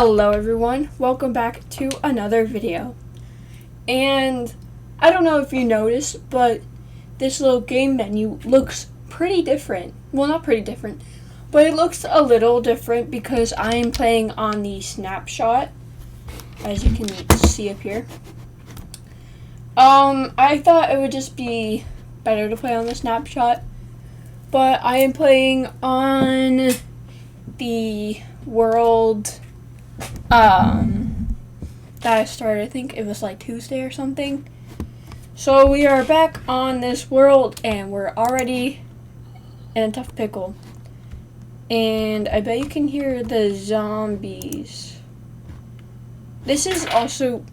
Hello everyone, welcome back to another video. And I don't know if you noticed, but this little game menu looks pretty different. Well, not pretty different, but it looks a little different because I am playing on the snapshot, as you can see up here. I thought it would just be better to play on the snapshot, but I am playing on the world that I started. I think it was like Tuesday or something. So we are back on this world and we're already in a tough pickle. And I bet you can hear the zombies. This is also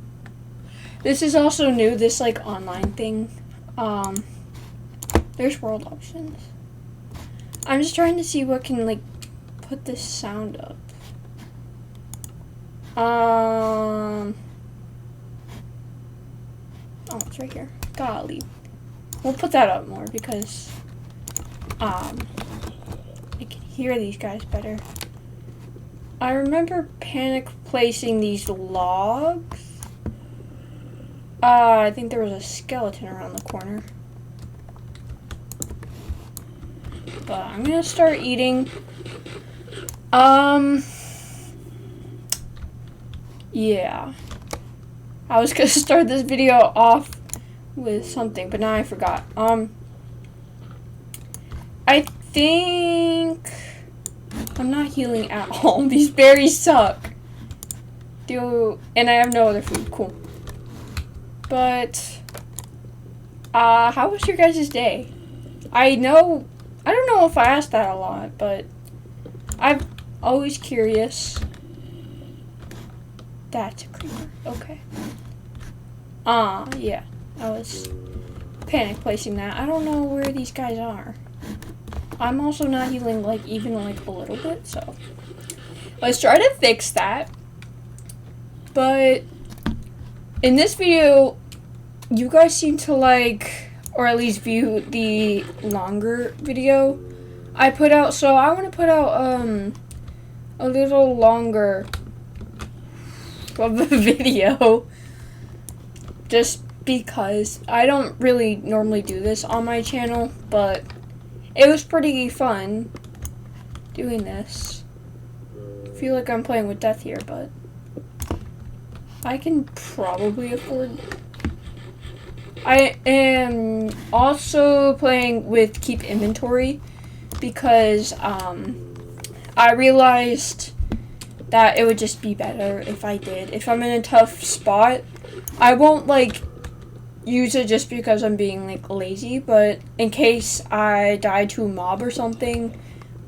new, this like online thing. There's world options. I'm just trying to see what can like put this sound up. Oh, it's right here. Golly. We'll put that up more because I can hear these guys better. I remember panic placing these logs. I think there was a skeleton around the corner. But I'm gonna start eating. Yeah. I was gonna start this video off with something, but now I forgot. I think I'm not healing at all. These berries suck. And I have no other food. Cool. But how was your guys' day? I don't know if I asked that a lot, but I'm always curious. That's a creeper. Okay. Yeah. I was panic placing that. I don't know where these guys are. I'm also not healing even a little bit, so let's try to fix that. But in this video, you guys seem to or at least view the longer video I put out, so I want to put out a little longer of the video, just because I don't really normally do this on my channel, but it was pretty fun doing this. I feel like I'm playing with death here, but I can probably afford. I am also playing with keep inventory because I realized that it would just be better if I did. If I'm in a tough spot, I won't use it just because I'm being lazy, but in case I die to a mob or something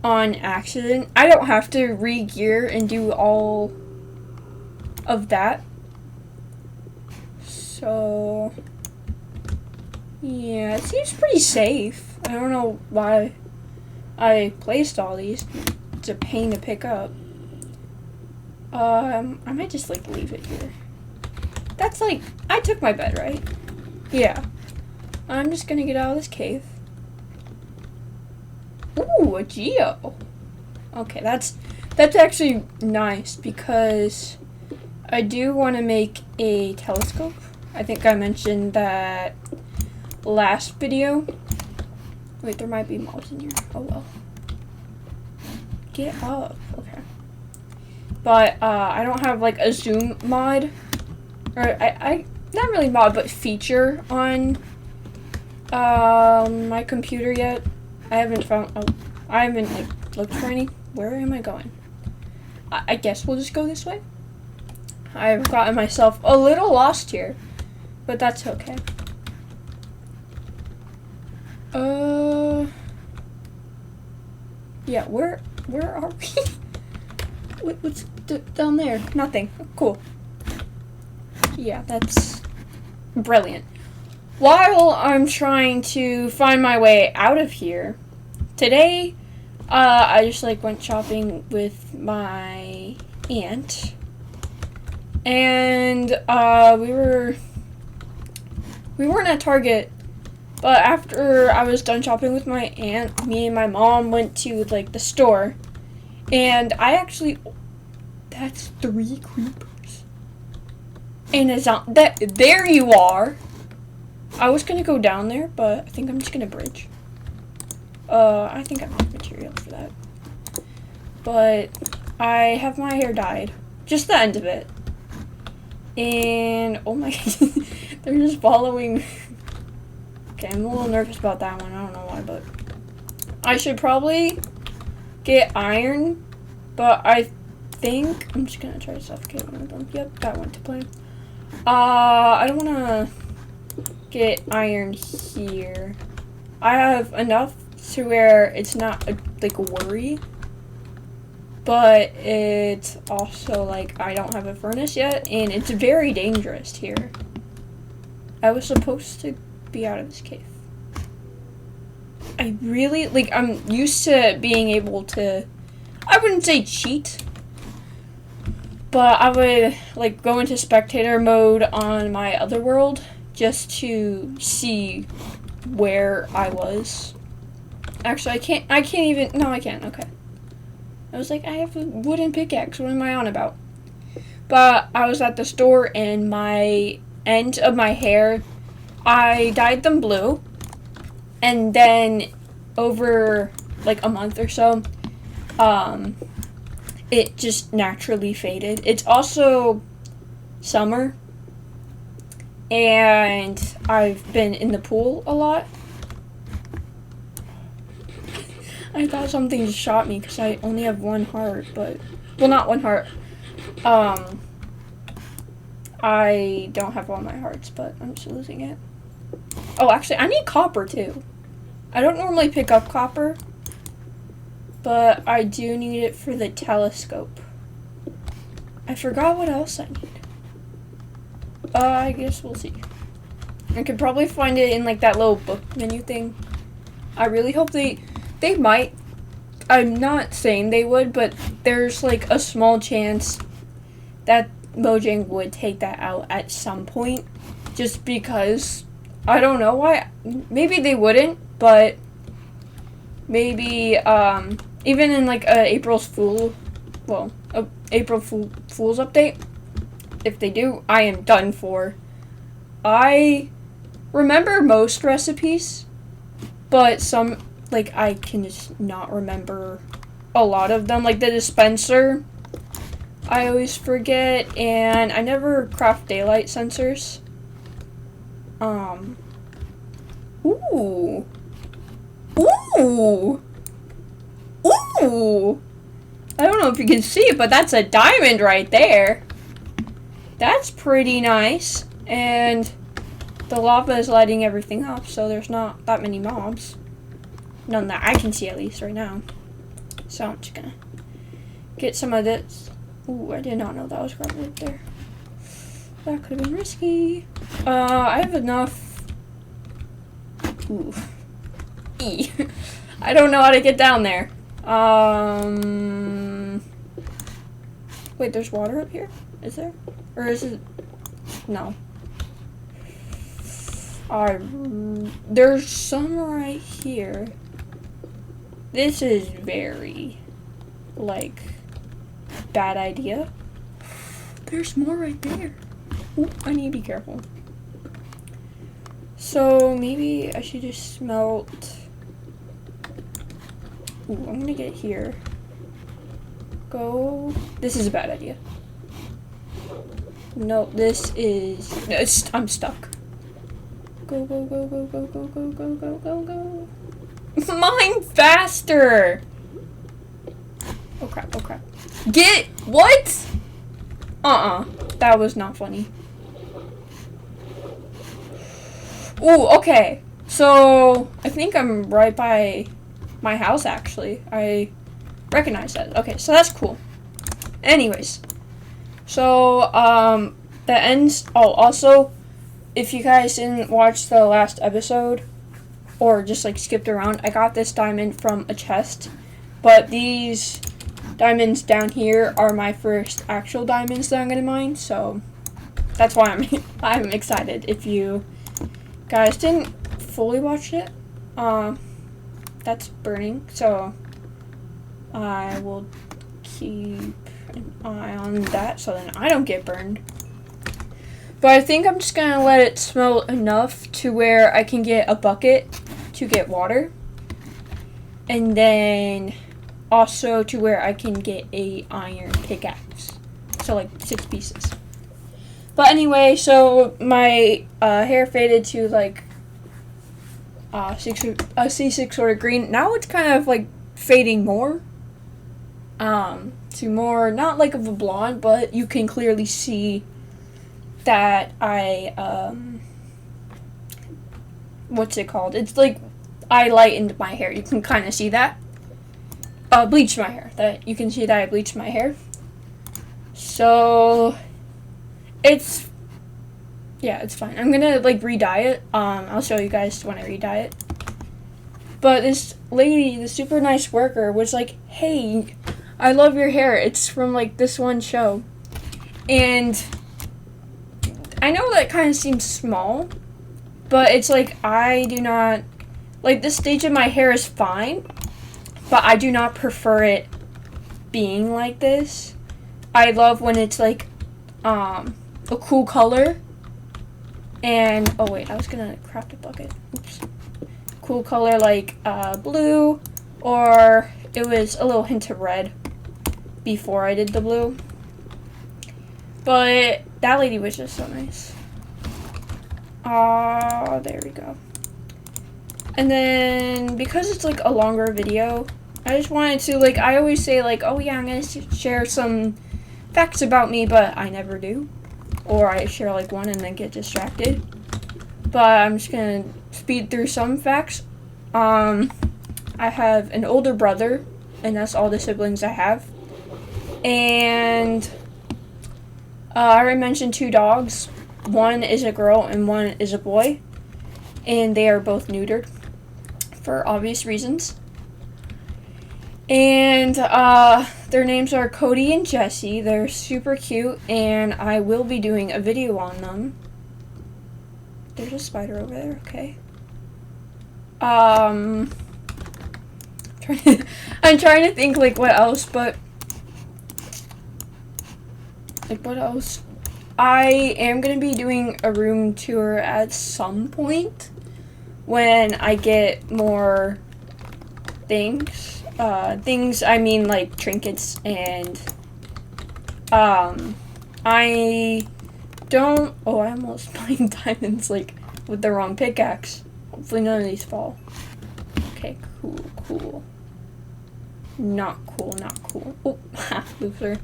on accident, I don't have to re-gear and do all of that. So yeah, it seems pretty safe. I don't know why I placed all these. It's a pain to pick up. I might just leave it here. That's I took my bed, right? Yeah. I'm just gonna get out of this cave. Ooh, a geo. Okay, that's actually nice because I do want to make a telescope. I think I mentioned that last video. Wait, there might be mobs in here. Oh well. Get up. Okay. But I don't have a zoom mod, or I not really mod, but feature on my computer yet. I haven't found. Oh, I haven't looked for any. Where am I going? I guess we'll just go this way. I've gotten myself a little lost here, but that's okay. Yeah, where are we? What's down there? Nothing. Cool. Yeah, that's brilliant. While I'm trying to find my way out of here, today, I just went shopping with my aunt, and we weren't at Target, but after I was done shopping with my aunt, me and my mom went to the store, and I actually That's 3 creepers. And a zombie. There you are. I was gonna go down there, but I think I'm just gonna bridge. I think I have material for that. But I have my hair dyed. Just the end of it. And, oh my, they're just following. Okay, I'm a little nervous about that one. I don't know why, but I should probably get iron, but I think I'm just gonna try to suffocate one of them. Yep, that went to plan. I don't wanna get iron here. I have enough to where it's not like a worry, but it's also like I don't have a furnace yet, and it's very dangerous here. I was supposed to be out of this cave. I really, like, I'm used to being able to, I wouldn't say cheat, but I would, like, go into spectator mode on my other world just to see where I was. Actually, I can't even, no, I can't, okay. I was like, I have a wooden pickaxe, what am I on about? But I was at the store, and my end of my hair, I dyed them blue, and then over like a month or so, it just naturally faded. It's also summer, and I've been in the pool a lot. I thought something just shot me because I only have 1 heart, but, well, not 1 heart. I don't have all my hearts, but I'm just losing it. Oh, actually, I need copper, too. I don't normally pick up copper, but I do need it for the telescope. I forgot what else I need. I guess we'll see. I could probably find it in, like, that little book menu thing. I really hope they might. I'm not saying they would, but there's, like, a small chance that Mojang would take that out at some point, just because, I don't know why, maybe they wouldn't, but maybe, even in, like, April Fool's update, if they do, I am done for. I remember most recipes, but some, like, I can just not remember a lot of them, like the dispenser, I always forget, and I never craft daylight sensors. Ooh. Ooh. Ooh. I don't know if you can see it, but that's a diamond right there. That's pretty nice. And the lava is lighting everything up, so there's not that many mobs. None that I can see, at least, right now. So I'm just gonna get some of this. Ooh, I did not know that was gravel up there. That could have been risky. I have enough. Ooh. E. I don't know how to get down there. Wait, there's water up here? Is there? Or is it? No. There's some right here. This is very, like, bad idea. There's more right there. Ooh, I need to be careful. So maybe I should just smelt. Ooh, I'm gonna get here. Go. This is a bad idea. No, this is. No, I'm stuck. Go, go, go, go, go, go, go, go, go, go, go. Mine faster! Oh crap, oh crap. Get. What? That was not funny. Ooh, okay. So, I think I'm right by my house, actually. I recognize that. Okay, so that's cool. Anyways. So, that ends. Oh, also, if you guys didn't watch the last episode, or just, like, skipped around, I got this diamond from a chest. But these diamonds down here are my first actual diamonds that I'm gonna mine, so that's why I'm excited. If you guys didn't fully watch it, that's burning, so I will keep an eye on that so then I don't get burned. But I think I'm just gonna let it smelt enough to where I can get a bucket to get water. And then also to where I can get a iron pickaxe. So like 6 pieces. But anyway, so my hair faded to like C6 sort of green. Now it's kind of like fading more. To more, not like of a blonde, but you can clearly see that I, what's it called? It's like I lightened my hair. You can kind of see that. Bleached my hair. That you can see that I bleached my hair. So it's fine. I'm gonna like re-dye it. I'll show you guys when I re-dye it. But this lady, the super nice worker, was like, "Hey, I love your hair. It's from like this one show." And I know that kind of seems small, but it's like I do not like this stage of my hair is fine, but I do not prefer it being like this. I love when it's like a cool color. And oh wait, I was gonna craft a bucket. Oops. Cool color like blue, or it was a little hint of red before I did the blue. But that lady was just so nice. There we go. And then because it's like a longer video, I just wanted to like, I always say like, oh yeah, I'm gonna share some facts about me, but I never do. Or I share like one and then get distracted. But I'm just gonna speed through some facts. I have an older brother, and that's all the siblings I have. And I already mentioned 2 dogs. One is a girl and one is a boy. And they are both neutered for obvious reasons. And their names are Cody and Jesse. They're super cute, and I will be doing a video on them. There's a spider over there, okay. I'm trying to think like what else, but like what else? I am gonna be doing a room tour at some point when I get more things. Things, I mean like trinkets, and I don't, oh, I almost mined diamonds like with the wrong pickaxe. Hopefully none of these fall. Okay, cool. Not cool. Oh, loser.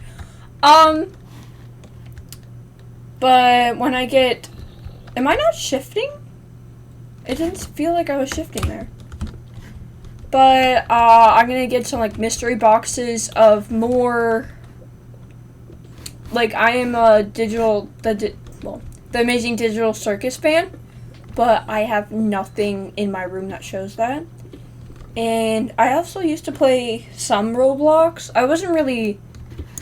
But when I get, am I not shifting? It didn't feel like I was shifting there. But I'm gonna get some like mystery boxes of more. Like I am a the Amazing Digital Circus fan, but I have nothing in my room that shows that. And I also used to play some Roblox. I wasn't really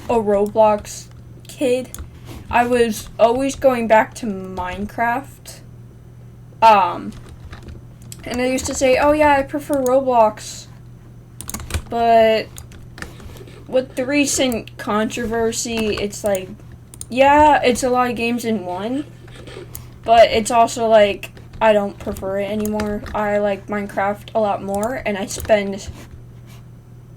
a Roblox kid. I was always going back to Minecraft. And I used to say, oh yeah, I prefer Roblox. But with the recent controversy, it's like, yeah, it's a lot of games in one. But it's also like, I don't prefer it anymore. I like Minecraft a lot more, and I spend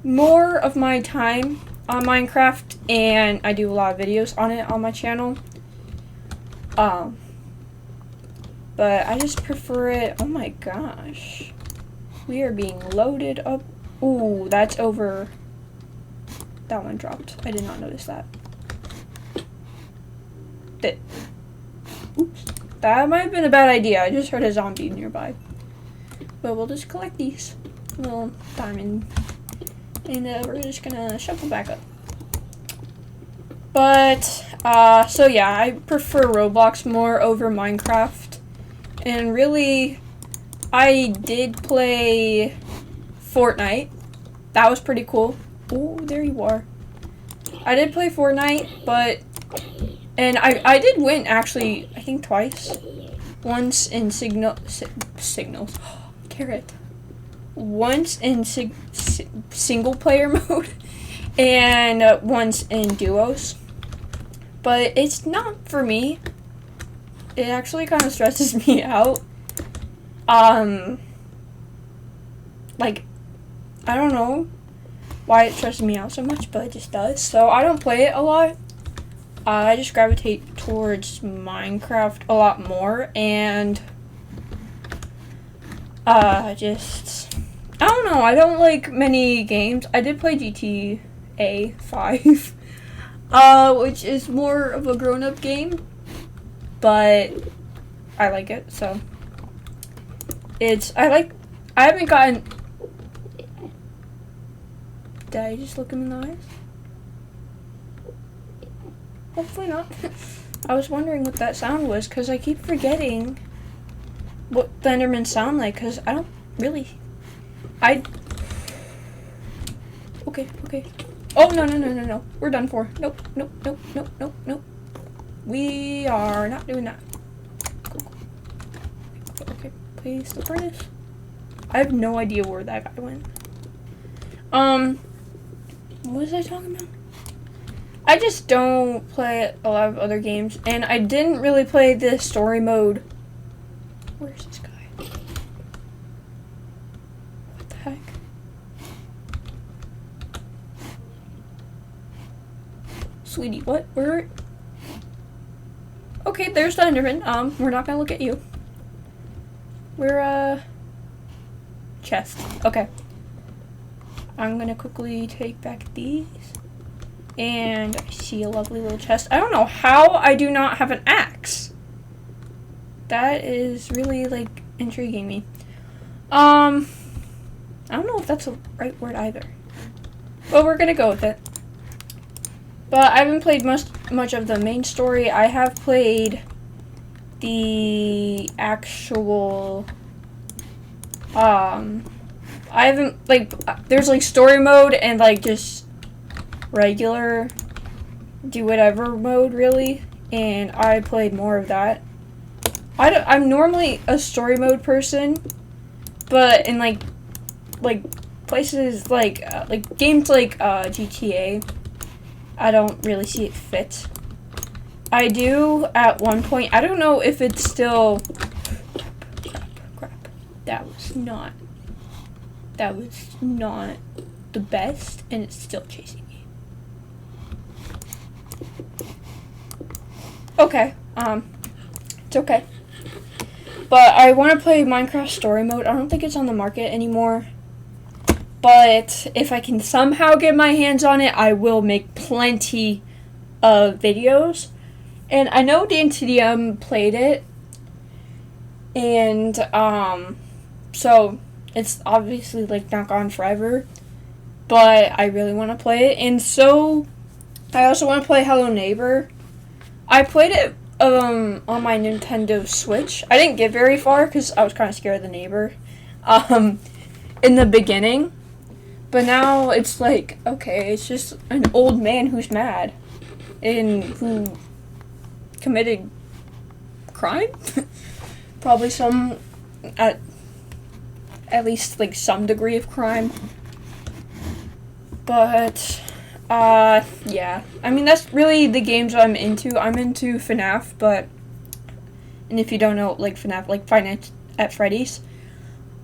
more of my time on Minecraft, and I do a lot of videos on it on my channel. But I just prefer it. Oh my gosh. We are being loaded up. Ooh, that's over. That one dropped. I did not notice that. Oops. That might have been a bad idea. I just heard a zombie nearby. But we'll just collect these little diamond. And we're just gonna shuffle back up. But, so yeah, I prefer Roblox more over Minecraft. And really, I did play Fortnite. That was pretty cool. Oh, there you are. I did play Fortnite, but... And I did win, actually, I think twice. Once in Signals. Carrot. Once in single player mode. and once in duos. But it's not for me. It actually kind of stresses me out. Like, I don't know why it stresses me out so much, but it just does. So I don't play it a lot. I just gravitate towards Minecraft a lot more, and I don't know, I don't like many games. I did play GTA 5, which is more of a grown-up game, but I like it, so I haven't gotten, did I just look him in the eyes? Hopefully not. I was wondering what that sound was, because I keep forgetting what the Endermen sound like, because I don't really, okay. Oh, no. We're done for. Nope. We are not doing that. Cool. Okay, please, the furnace. I have no idea where that guy went. What was I talking about? I just don't play a lot of other games, and I didn't really play the story mode. Where's this guy? What the heck? Sweetie, what? Where? Okay, there's the Enderman. We're not gonna look at you. We're, chest. Okay. I'm gonna quickly take back these. And I see a lovely little chest. I don't know how I do not have an axe. That is really, like, intriguing me. I don't know if that's the right word either. But we're gonna go with it. But I haven't played much of the main story. I have played the actual, I haven't, like, there's, like, story mode and, like, just regular do whatever mode, really, and I played more of that. I'm normally a story mode person, but in like places like games like GTA, I don't really see it fit. I do at one point. I don't know if it's still crap. That was not the best, and it's still chasing me. Okay, it's okay. But I want to play Minecraft Story Mode. I don't think it's on the market anymore. But if I can somehow get my hands on it, I will make plenty of videos. And I know DanTDM played it. And, so it's obviously, like, not gone forever. But I really want to play it. And so, I also want to play Hello Neighbor. I played it on my Nintendo Switch. I didn't get very far because I was kind of scared of the neighbor in the beginning. But now it's like, okay, it's just an old man who's mad and who committed crime. Probably some, at least like some degree of crime. But yeah, I mean, that's really the games I'm into. I'm into FNAF, and if you don't know, like, FNAF, like, Five Nights at Freddy's,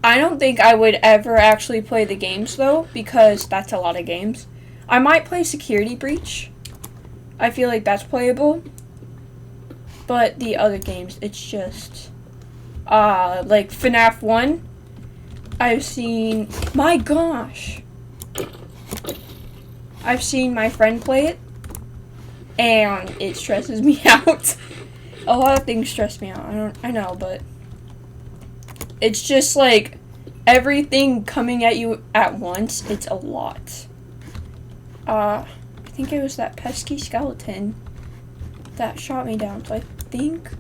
I don't think I would ever actually play the games, though, because that's a lot of games. I might play Security Breach. I feel like that's playable. But the other games, it's just, like, FNAF 1, I've seen, my gosh, I've seen my friend play it, and it stresses me out. A lot of things stress me out. I know, but it's just like everything coming at you at once. It's a lot. I think it was that pesky skeleton that shot me down. So I think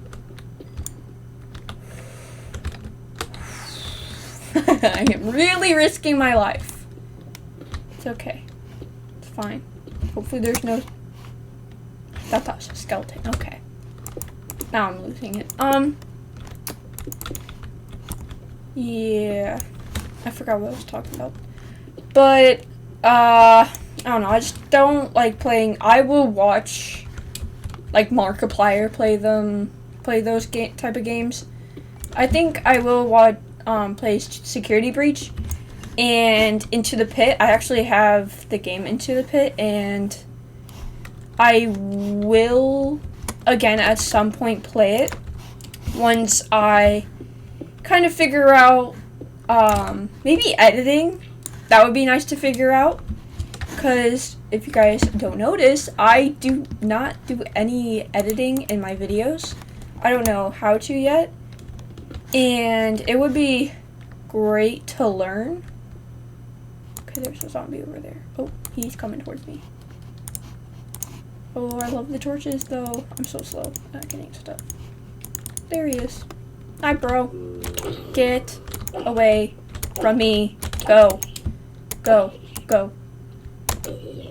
I am really risking my life. It's okay. Fine. Hopefully there's no, I thought that was a skeleton. Okay. Now I'm losing it. Yeah. I forgot what I was talking about. But, I don't know, I just don't like playing. I will watch like Markiplier play those type of games. I think I will watch play Security Breach and Into the Pit. I actually have the game Into the Pit, and I will again at some point play it once I kind of figure out maybe editing. That would be nice to figure out, because if you guys don't notice, I do not do any editing in my videos. I don't know how to yet, and it would be great to learn. Okay, there's a zombie over there. Oh, he's coming towards me. Oh, I love the torches, though. I'm so slow at getting stuff. There he is. Hi, bro. Get away from me. Go. Go. Go.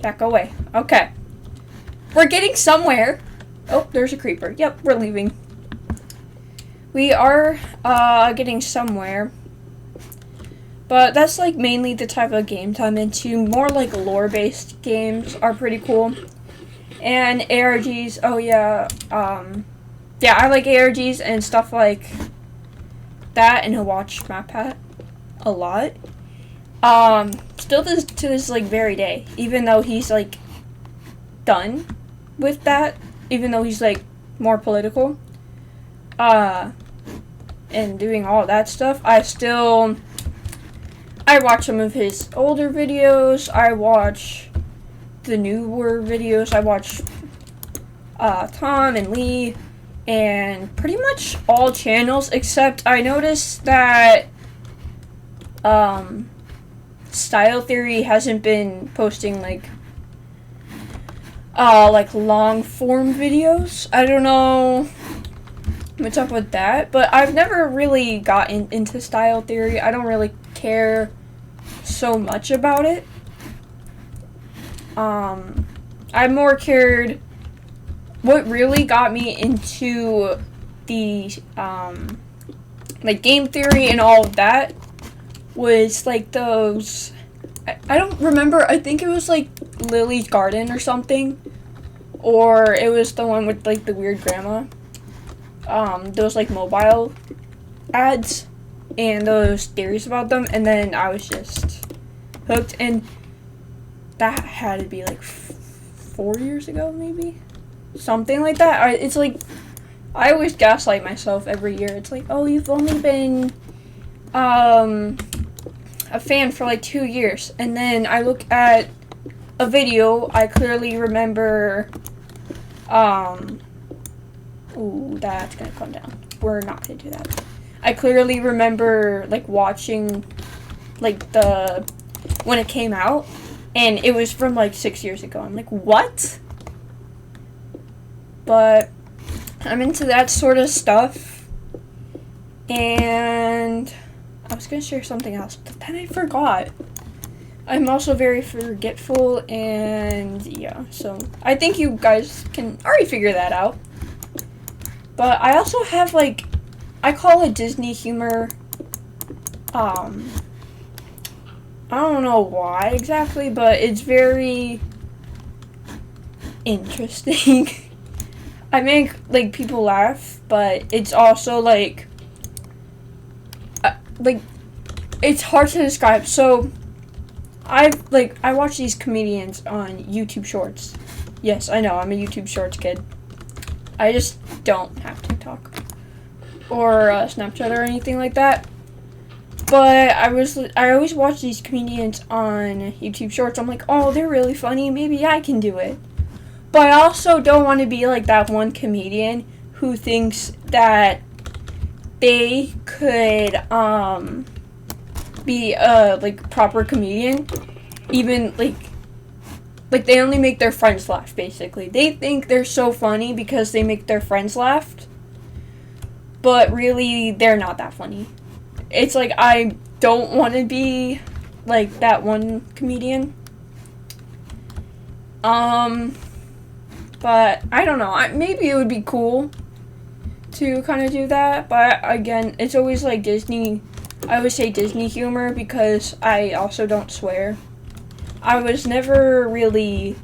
Back away. Okay. We're getting somewhere. Oh, there's a creeper. Yep, we're leaving. We are getting somewhere. But that's like mainly the type of games I'm into. More like lore-based games are pretty cool. And ARGs, oh yeah, yeah, I like ARGs and stuff like that, and I watch MatPat a lot. Still to this like very day, even though he's like done with that, even though he's like more political, and doing all that stuff, I watch some of his older videos. I watch the newer videos. I watch Tom and Lee and pretty much all channels, except I noticed that Style Theory hasn't been posting like long form videos. I don't know what's up with that, but I've never really gotten into Style Theory. I don't really care so much about it. I more cared. What really got me into the like game theory and all of that was like those. I don't remember. I think it was like Lily's Garden or something, or it was the one with like the weird grandma. Those like mobile ads and those theories about them, and then I was just hooked. And that had to be like 4 years ago, maybe? Something like that. It's like, I always gaslight myself every year. It's like, oh, you've only been a fan for like 2 years. And then I look at a video, I clearly remember, ooh, that's gonna come down. We're not gonna do that. I clearly remember like watching like when it came out. And it was from like 6 years ago. I'm like, what? But I'm into that sort of stuff. And I was going to share something else, but then I forgot. I'm also very forgetful, and yeah, so I think you guys can already figure that out. But I also have like, I call it Disney humor. I don't know why exactly, but it's very interesting. I make like people laugh, but it's also like it's hard to describe. So I watch these comedians on YouTube Shorts. Yes, I know, I'm a YouTube Shorts kid. I just don't have TikTok or Snapchat or anything like that. But I always watch these comedians on YouTube Shorts. I'm like, oh, they're really funny. Maybe I can do it. But I also don't want to be like that one comedian who thinks that they could be a like proper comedian, even like they only make their friends laugh. Basically, they think they're so funny because they make their friends laugh, but really they're not that funny. It's like, I don't want to be like that one comedian. But I don't know. Maybe it would be cool to kind of do that. But again, it's always like Disney. I always say Disney humor because I also don't swear. I was never really,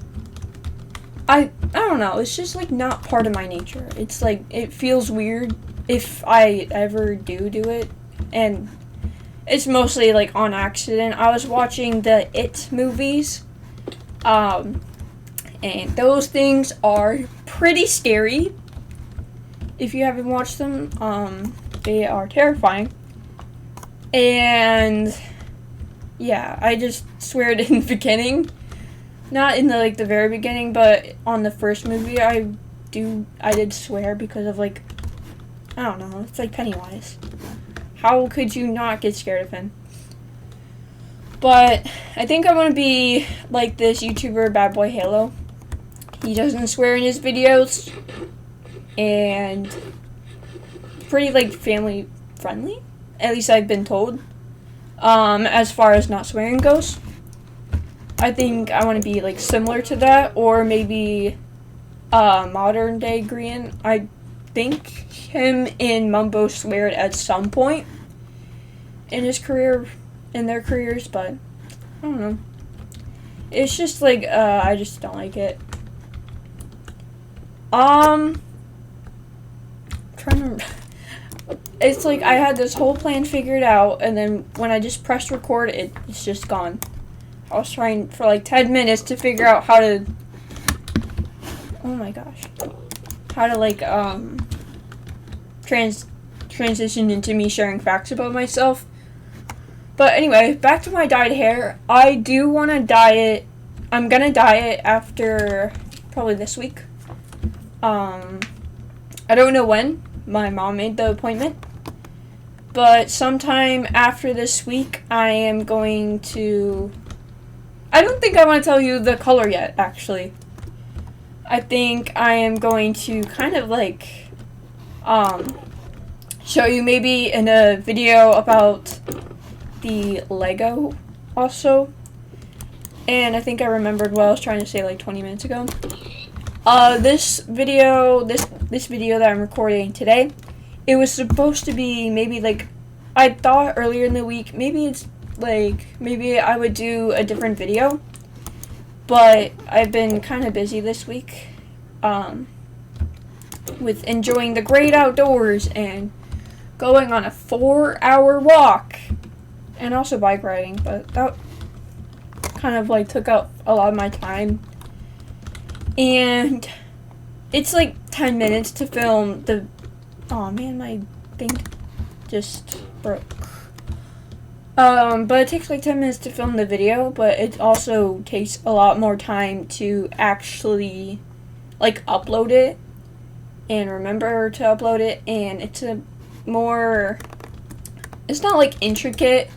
I don't know, it's just like not part of my nature. It's like, it feels weird if I ever do it, and it's mostly like on accident. I was watching the It movies, and those things are pretty scary. If you haven't watched them, they are terrifying. And yeah, I just swear it in the beginning. Not in the very beginning, but on the first movie I did swear because of I don't know, it's like Pennywise. How could you not get scared of him? But I think I want to be like this YouTuber Bad Boy Halo. He doesn't swear in his videos, and pretty family friendly. At least I've been told. As far as not swearing goes, I think I want to be similar to that, or maybe modern day Grian. I think him and Mumbo swear at some point in their careers, but I don't know. It's just I just don't like it. Trying to. It's I had this whole plan figured out, and then when I just pressed record, it's just gone. I was trying for 10 minutes to figure out how to. Oh my gosh. How to transition into me sharing facts about myself. But anyway, back to my dyed hair. I do want to dye it. I'm gonna dye it after probably this week. I don't know when. My mom made the appointment. But sometime after this week, I am going to... I don't think I want to tell you the color yet, actually. I think I am going to kind of show you maybe in a video about the Lego also. And I think I remembered what I was trying to say 20 minutes ago. This video that I'm recording today, it was supposed to be maybe I thought earlier in the week, maybe it's maybe I would do a different video, but I've been kind of busy this week, with enjoying the great outdoors and going on a 4-hour walk, and also bike riding, but that kind of took up a lot of my time. And it's 10 minutes to film the... Oh man, my thing just broke. But it takes 10 minutes to film the video, but it also takes a lot more time to actually upload it and remember to upload it, and it's a more... It's not intricate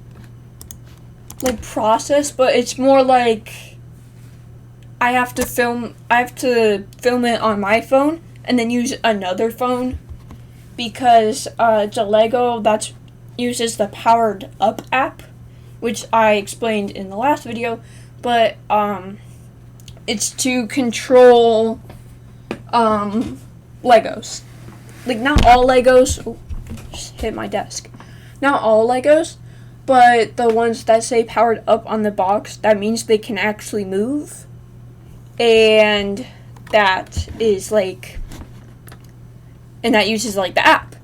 process, but it's more I have to film it on my phone and then use another phone, because it's a Lego that uses the Powered Up app, which I explained in the last video, but it's to control Legos. Not all Legos. Oh, just hit my desk. Not all Legos, but the ones that say Powered Up on the box, that means they can actually move. And that is and that uses the app.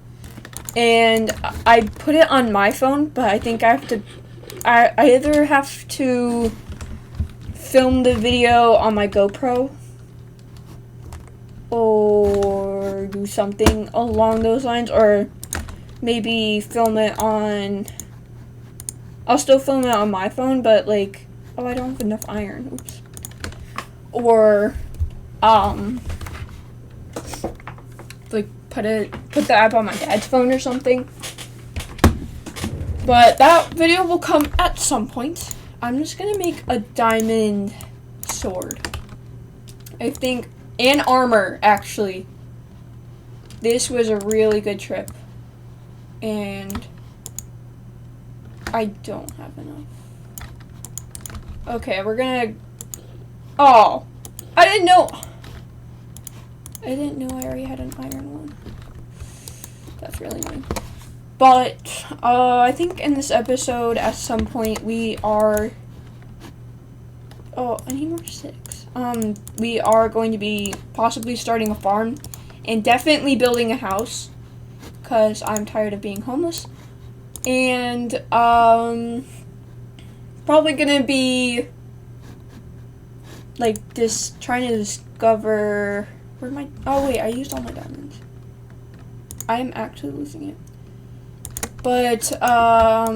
And I put it on my phone, but I think I either have to film the video on my GoPro or do something along those lines, or maybe film it on... I'll still film it on my phone, but oh, I don't have enough iron. Oops. Or put the app on my dad's phone or something. But that video will come at some point. I'm just gonna make a diamond sword, I think, and armor, actually. This was a really good trip, and I don't have enough. Okay, we're gonna... Oh, I didn't know I already had an iron one. That's really annoying. But, I think in this episode, at some point, we are... Oh, I need more sticks. We are going to be possibly starting a farm and definitely building a house because I'm tired of being homeless. And, probably gonna be, like, trying to discover, oh wait, I used all my diamonds. I am actually losing it. But, I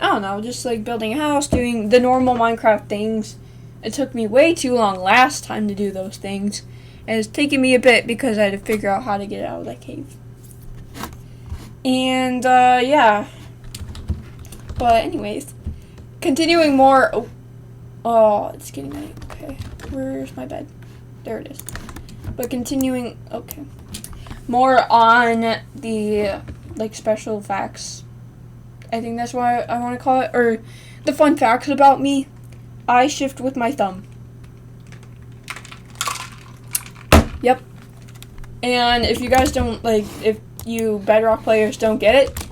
don't know, just, like, building a house, doing the normal Minecraft things. It took me way too long last time to do those things. And it's taking me a bit because I had to figure out how to get out of that cave. And, yeah. But anyways, continuing more. Oh, it's getting late. Okay, where's my bed? There it is. But continuing. Okay, more on the like special facts. I think that's why I want to call it, or the fun facts about me. I shift with my thumb. Yep. And if you guys don't like, if you Bedrock players don't get it,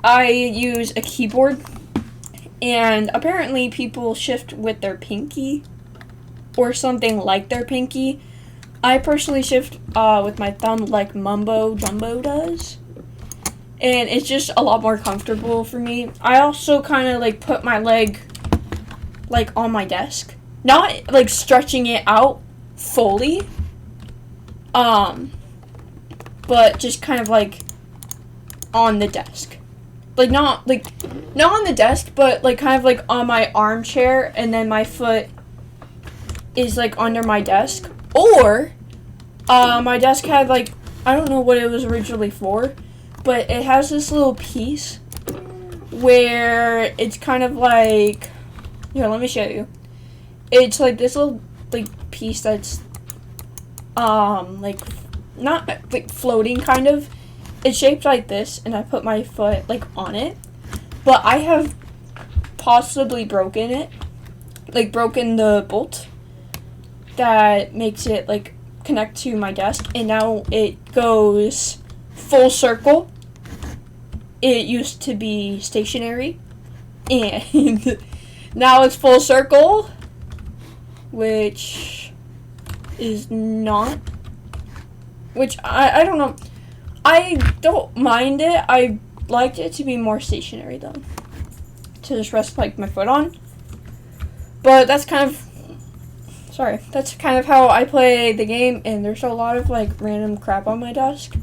I use a keyboard, and apparently people shift with their pinky, or something like their pinky. I personally shift with my thumb like Mumbo Jumbo does, and it's just a lot more comfortable for me. I also kind of like put my leg like on my desk, not like stretching it out fully, but just kind of like on the desk. Like not on the desk, but like kind of like on my armchair, and then my foot is like under my desk. Or my desk had like, I don't know what it was originally for, but it has this little piece where it's kind of like, here, let me show you. It's like this little like piece that's like not like floating kind of. It's shaped like this, and I put my foot, like, on it. But I have possibly broken it. Like, broken the bolt that makes it, like, connect to my desk. And now it goes full circle. It used to be stationary. And now it's full circle. Which is not. Which, I don't know. I don't mind it. I liked it to be more stationary though, to just rest like my foot on. But that's kind of how I play the game, and there's a lot of like random crap on my desk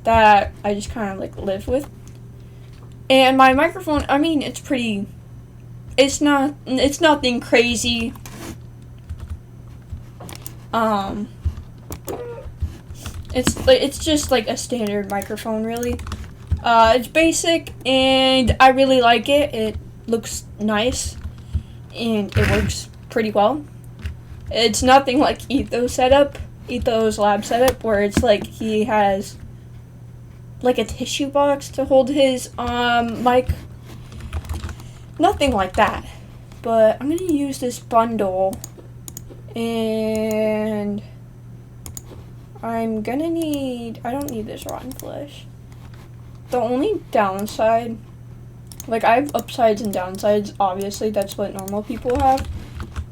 that I just kind of like live with. And my microphone, I mean, it's nothing crazy. It's just like a standard microphone, really. It's basic, and I really like it. It looks nice, and it works pretty well. It's nothing like Etho's lab setup, where it's like he has like a tissue box to hold his mic. Nothing like that. But I'm gonna use this bundle, and I don't need this rotten flesh. The only downside, like I have upsides and downsides, obviously that's what normal people have.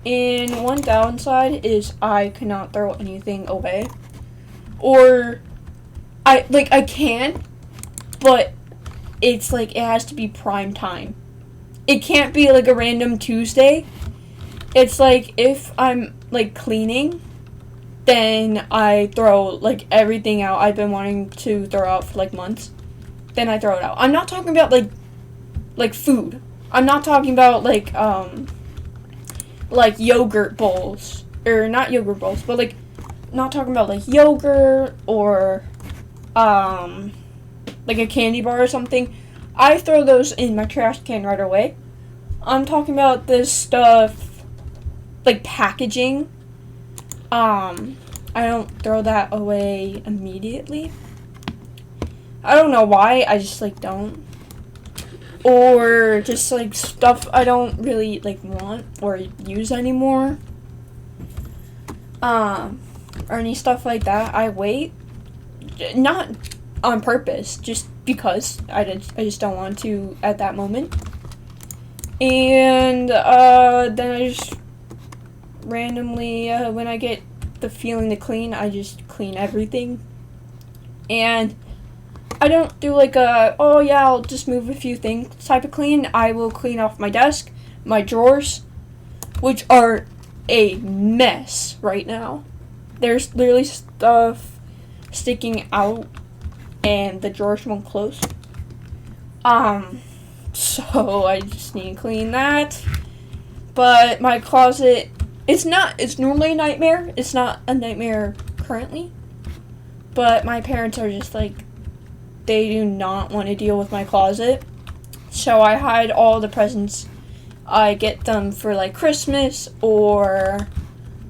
And one downside is I cannot throw anything away. Or, I can, but it's like it has to be prime time. It can't be like a random Tuesday. It's like if I'm like cleaning, then I throw like everything out I've been wanting to throw out for like months. Then I throw it out. I'm not talking about like food. I'm not talking about like yogurt bowls, or not yogurt bowls, but like not talking about like yogurt or like a candy bar or something. I throw those in my trash can right away. I'm talking about this stuff like packaging. I don't throw that away immediately. I don't know why, I just like don't. Or just like stuff I don't really like want or use anymore. Or any stuff like that, I wait. Not on purpose, just because I just don't want to at that moment. And then I just randomly, when I get the feeling to clean, I just clean everything. And I don't do like a, oh yeah, I'll just move a few things type of clean. I will clean off my desk, my drawers, which are a mess right now. There's literally stuff sticking out and the drawers won't close. So I just need to clean that. But my closet, it's normally a nightmare. It's not a nightmare currently. But my parents are just like, they do not want to deal with my closet. So I hide all the presents I get them for like Christmas or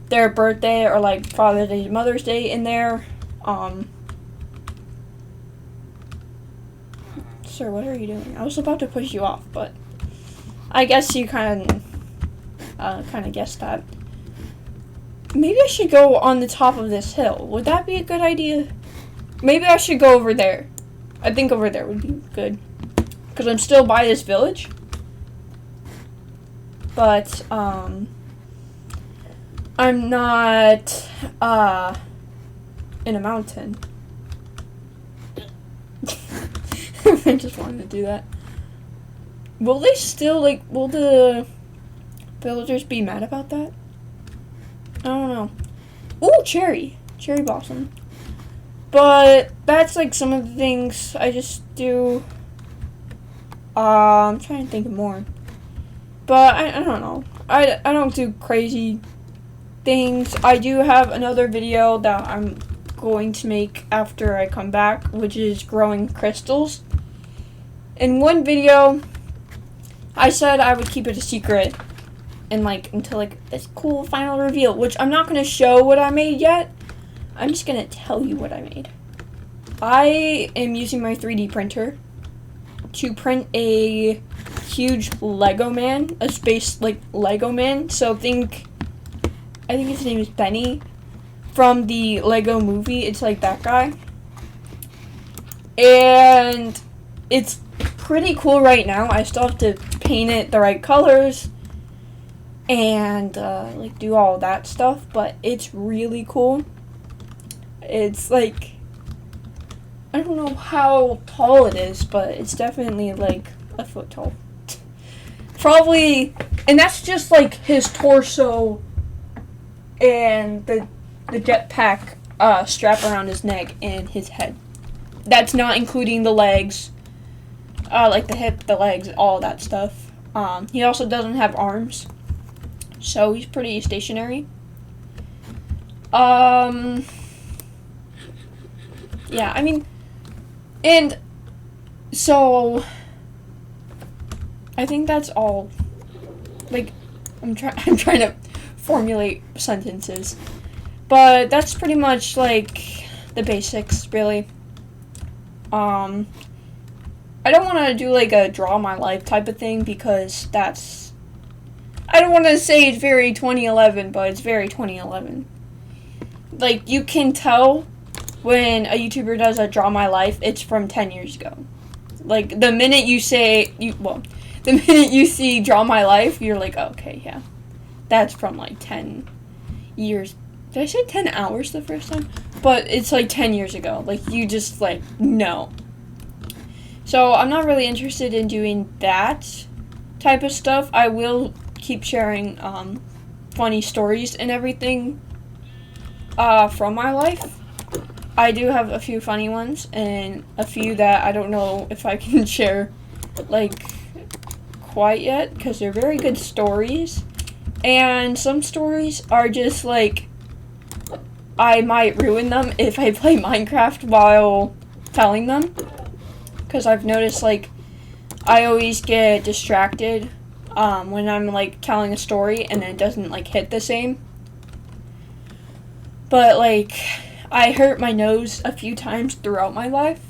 their birthday or like Father's Day, Mother's Day in there. Sir, what are you doing? I was about to push you off, but I guess you kind of guessed that. Maybe I should go on the top of this hill. Would that be a good idea? Maybe I should go over there. I think over there would be good. Because I'm still by this village. But, I'm not, in a mountain. I just wanted to do that. Will they still, like, will the villagers be mad about that? I don't know. Ooh, cherry blossom. But that's like some of the things I just do. I'm trying to think of more. But I don't know. I don't do crazy things. I do have another video that I'm going to make after I come back, which is growing crystals. In one video, I said I would keep it a secret and like until like this cool final reveal, which I'm not gonna show what I made yet. I'm just gonna tell you what I made. I am using my 3D printer to print a huge Lego man, a space like Lego man. So I think his name is Benny from the Lego movie. It's like that guy. And it's pretty cool right now. I still have to paint it the right colors and like do all that stuff, but it's really cool. It's like, I don't know how tall it is, but it's definitely like a foot tall. Probably, and that's just like his torso and the jetpack strap around his neck and his head. That's not including the legs, like the hip, the legs, all that stuff. He also doesn't have arms, so he's pretty stationary. Yeah, I mean, and so I think that's all. Like, I'm trying to formulate sentences, but that's pretty much like the basics, really. I don't want to do like a draw my life type of thing because that's, I don't want to say it's very 2011, but it's very 2011. Like, you can tell when a YouTuber does a draw my life, it's from 10 years ago. Like, the minute you say, the minute you see draw my life, you're like, okay, yeah. That's from like 10 years. Did I say 10 hours the first time? But it's like 10 years ago. Like, you just like, no. So, I'm not really interested in doing that type of stuff. I will keep sharing funny stories and everything from my life. I do have a few funny ones and a few that I don't know if I can share like quite yet because they're very good stories. And some stories are just like, I might ruin them if I play Minecraft while telling them. Because I've noticed like I always get distracted when I'm like telling a story and it doesn't like hit the same. But like, I hurt my nose a few times throughout my life,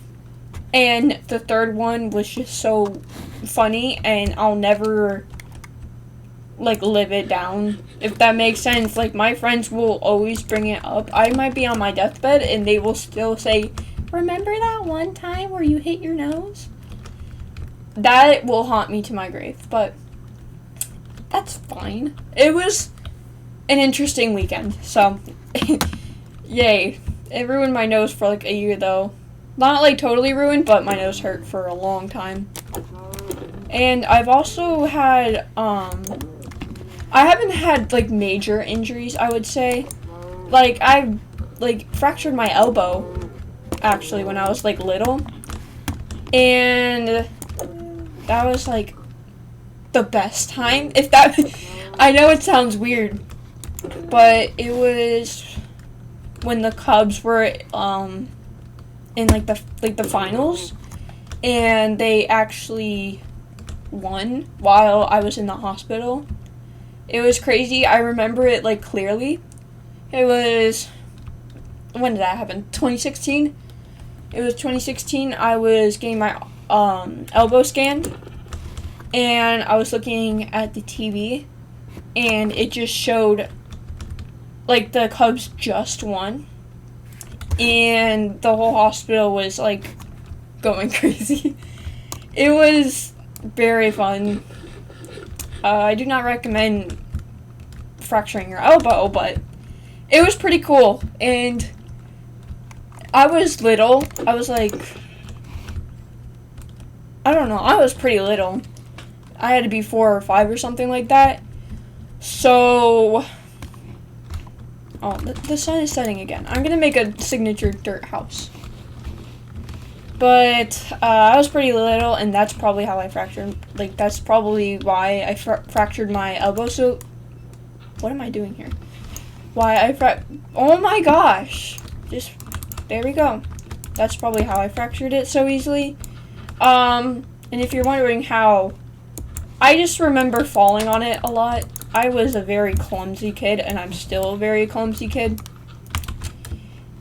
and the third one was just so funny, and I'll never like live it down, if that makes sense. Like, my friends will always bring it up. I might be on my deathbed and they will still say, remember that one time where you hit your nose? That will haunt me to my grave, but that's fine. It was, an interesting weekend. So, yay. It ruined my nose for like a year though. Not like totally ruined, but my nose hurt for a long time. And I've also had, I haven't had like major injuries, I would say. Like, I like fractured my elbow actually when I was like little. And that was like the best time. If that, I know it sounds weird, but it was when the Cubs were in like the finals, and they actually won while I was in the hospital. It was crazy. I remember it like clearly. It was, when did that happen? 2016. It was 2016. I was getting my elbow scanned, and I was looking at the TV, and it just showed like the Cubs just won, and the whole hospital was like going crazy. It was very fun. I do not recommend fracturing your elbow, but it was pretty cool. And I was little. I was like, I don't know, I was pretty little. I had to be 4 or 5 or something like that. So, oh, the sun is setting again. I'm gonna make a signature dirt house. But I was pretty little, and that's probably how I fractured. Like, that's probably why I fractured my elbow. So, what am I doing here? Why I oh my gosh. Just, there we go. That's probably how I fractured it so easily. And if you're wondering how, I just remember falling on it a lot. I was a very clumsy kid, and I'm still a very clumsy kid.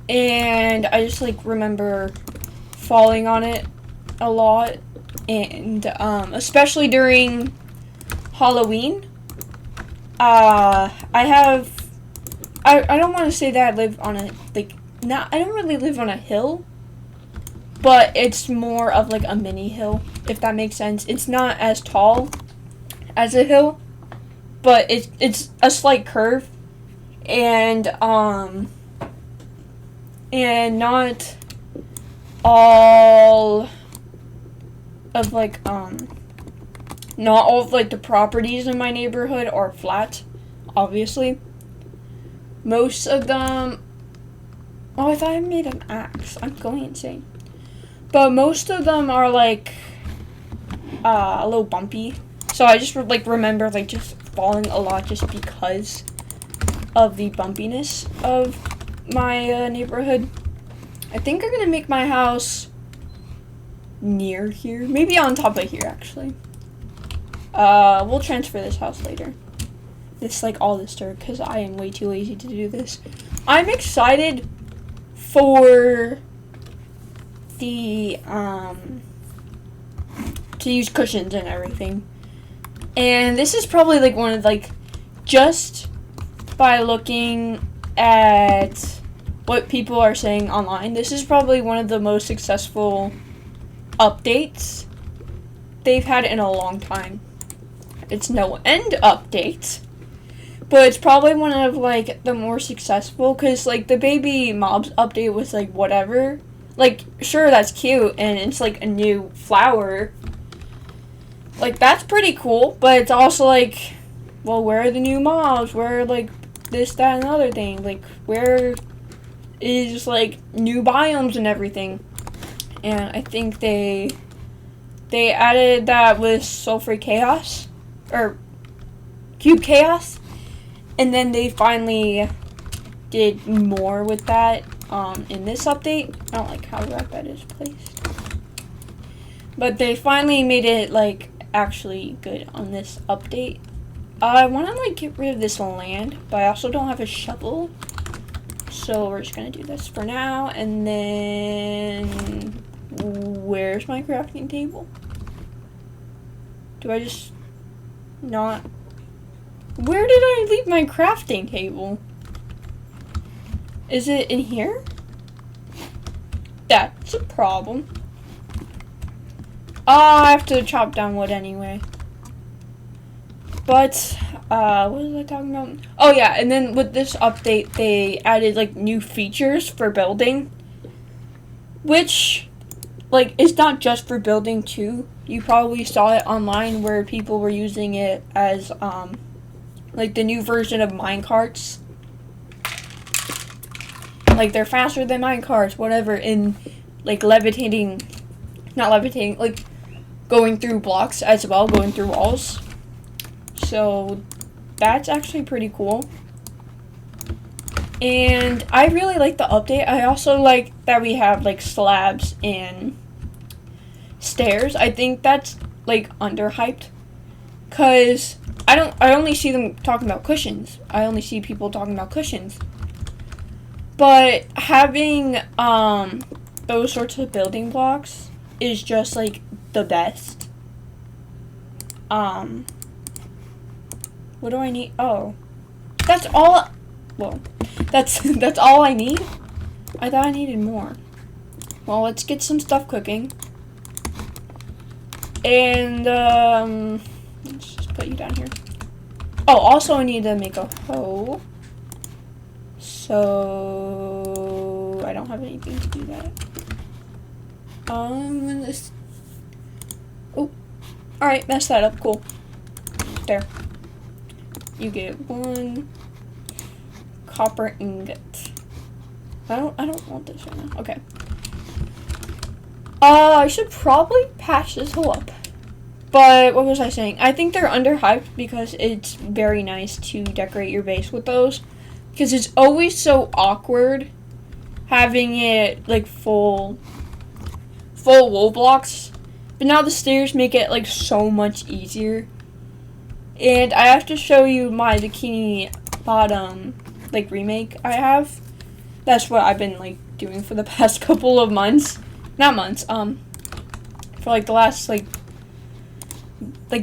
And I just, like, remember falling on it a lot. And, especially during Halloween. I don't want to say that I live on a, like, I don't really live on a hill. But it's more of, like, a mini hill, if that makes sense. It's not as tall as a hill, but it's a slight curve, and not all of like not all of like the properties in my neighborhood are flat, obviously. Most of them, oh, I thought I made an axe. I'm going insane. But most of them are like a little bumpy. So I just like remember like just falling a lot just because of the bumpiness of my neighborhood. I think I'm gonna make my house near here, maybe on top of here actually. We'll transfer this house later. It's like all this dirt because I am way too lazy to do this. I'm excited for the to use cushions and everything. And this is probably like one of like, just by looking at what people are saying online, this is probably one of the most successful updates they've had in a long time. It's no end update, but it's probably one of like the more successful, because like the baby mobs update was like whatever. Like, sure, that's cute, and it's like a new flower. Like, that's pretty cool, but it's also like, well, where are the new mobs? Where are, like, this, that, and the other thing? Like, where is, like, new biomes and everything? And I think they added that with Sulfur Chaos, or Cube Chaos, and then they finally did more with that in this update. I don't like how that bed is placed. But they finally made it, like, actually good on this update. I want to like get rid of this land, but I also don't have a shovel, so we're just gonna do this for now. And then where's my crafting table? Do I just not, where did I leave my crafting table? Is it in here? That's a problem. I have to chop down wood anyway. But what was I talking about? Oh yeah, and then with this update, they added like new features for building, which, like, is not just for building too. You probably saw it online where people were using it as like the new version of minecarts. Like they're faster than minecarts, whatever, in like levitating, not levitating, like going through blocks as well, going through walls. So that's actually pretty cool. And I really like the update. I also like that we have like slabs and stairs. I think that's like underhyped, cause I only see them talking about cushions. I only see people talking about cushions. But having those sorts of building blocks is just like the best. What do I need? Oh, that's all. Well, that's all I need. I thought I needed more. Well, let's get some stuff cooking. And let's just put you down here. Oh, also I need to make a hoe. So I don't have anything to do that. This. Oh, all right, messed that up. Cool. There. You get 1 copper ingot. I don't want this right now. Okay. I should probably patch this hole up. But what was I saying? I think they're underhyped because it's very nice to decorate your base with those. Because it's always so awkward having it like full wool blocks. But now the stairs make it like so much easier. And I have to show you my Bikini Bottom like remake I have. That's what I've been like doing for the past couple of months. Not months, for like the last like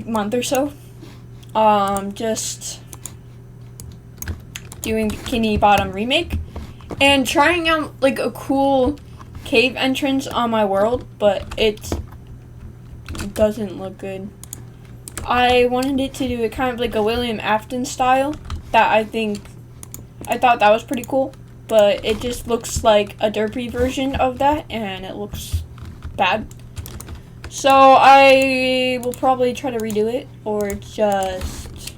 month or so. Just doing Bikini Bottom remake and trying out like a cool cave entrance on my world, but it doesn't look good. I wanted it to do it kind of like a William Afton style that I thought that was pretty cool, but it just looks like a derpy version of that and it looks bad. So I will probably try to redo it or just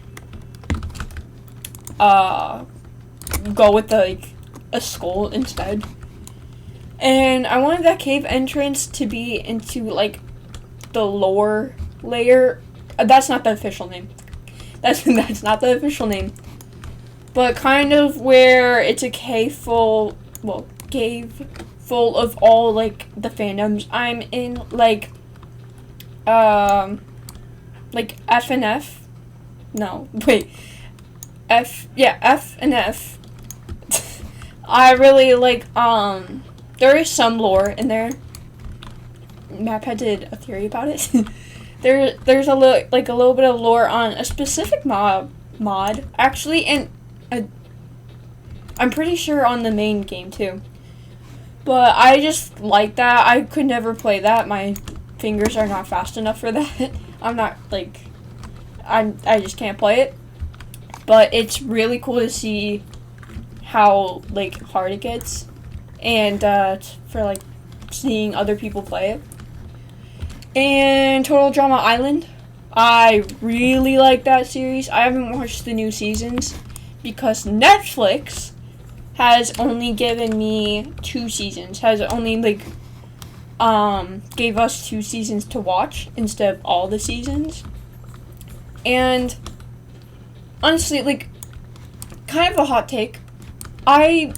go with like a skull instead. And I wanted that cave entrance to be into like the lower layer. That's not the official name. That's not the official name. But kind of where it's a cave full of all like the fandoms I'm in, like F and F. No, wait. F and F. I really like there is some lore in there. MapPad did a theory about it. There's a little bit of lore on a specific mod actually, and I'm pretty sure on the main game too. But I just like that. I could never play that. My fingers are not fast enough for that. I'm not like I just can't play it. But it's really cool to see how like hard it gets, and for like seeing other people play it. And Total Drama Island, I really like that series. I haven't watched the new seasons because Netflix has only given me 2 seasons. Has only like gave us 2 seasons to watch instead of all the seasons. And honestly, like, kind of a hot take. I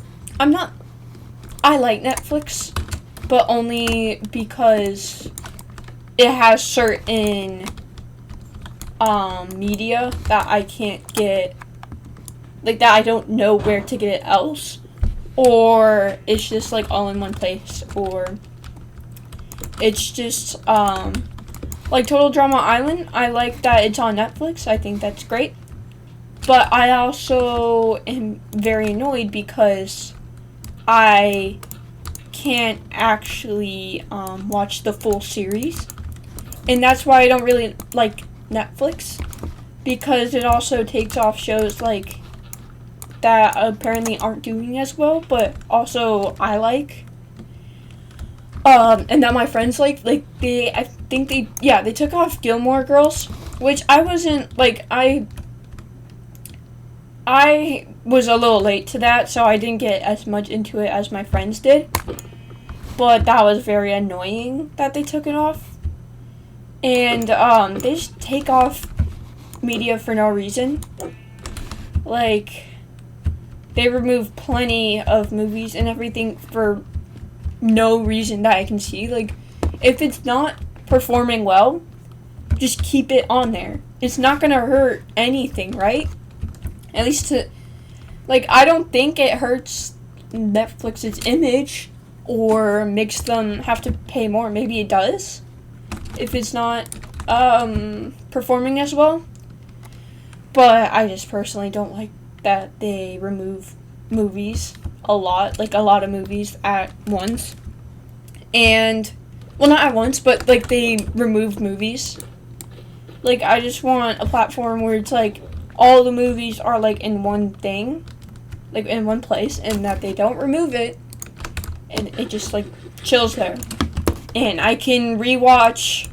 like Netflix, but only because it has certain media that I can't get, like that I don't know where to get it else, or it's just like all in one place, or it's just like Total Drama Island. I like that it's on Netflix. I think that's great. But I also am very annoyed because I can't actually watch the full series. And that's why I don't really like Netflix. because it also takes off shows like that apparently aren't doing as well, but also I like. And that my friends like I think they took off Gilmore Girls, which I wasn't, like, I was a little late to that, so I didn't get as much into it as my friends did, but that was very annoying that they took it off, and, they just take off media for no reason. Like, they remove plenty of movies and everything for no reason that I can see. Like, if it's not performing well, just keep it on there. It's not gonna hurt anything, right? At least to, like, I don't think it hurts Netflix's image or makes them have to pay more. Maybe it does if it's not performing as well. But I just personally don't like that they remove movies a lot of movies at once. And, well, not at once, but, like, they removed movies. Like, I just want a platform where it's, like, all the movies are, like, in one thing, like, in one place, and that they don't remove it, and it just, like, chills there. And I can rewatch,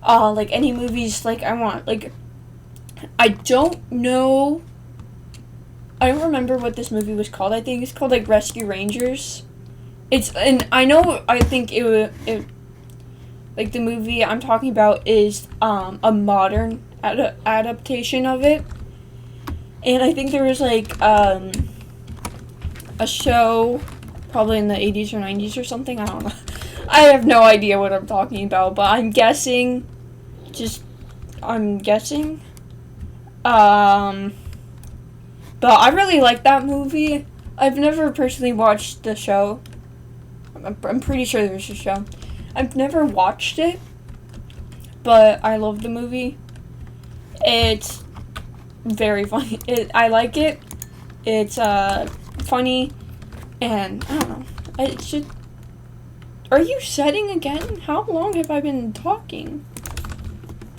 like, any movies, like, I want. Like, I don't remember what this movie was called. I think it's called, like, Rescue Rangers. And I think like, the movie I'm talking about is, a modern adaptation of it. And I think there was, like, a show, probably in the 80s or 90s or something, I don't know. I have no idea what I'm talking about, but I'm guessing. But I really like that movie. I've never personally watched the show. I'm pretty sure there's a show. I've never watched it, but I love the movie. It's very funny. I like it. It's funny, and I don't know. It should. Are you setting again? How long have I been talking?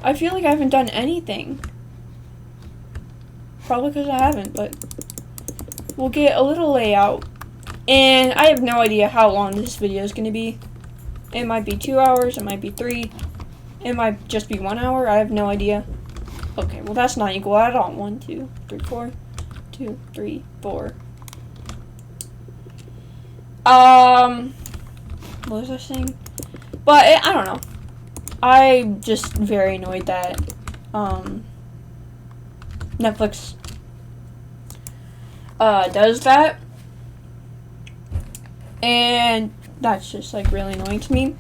I feel like I haven't done anything. Probably because I haven't, but we'll get a little layout. And I have no idea how long this video is going to be. It might be 2 hours, it might be 3, it might just be 1 hour, I have no idea. Okay, well, that's not equal at all. 1, 2, 3, 4. 2, 3, 4. What was I saying? But I don't know. I'm just very annoyed that Netflix does that, and that's just, like, really annoying to me.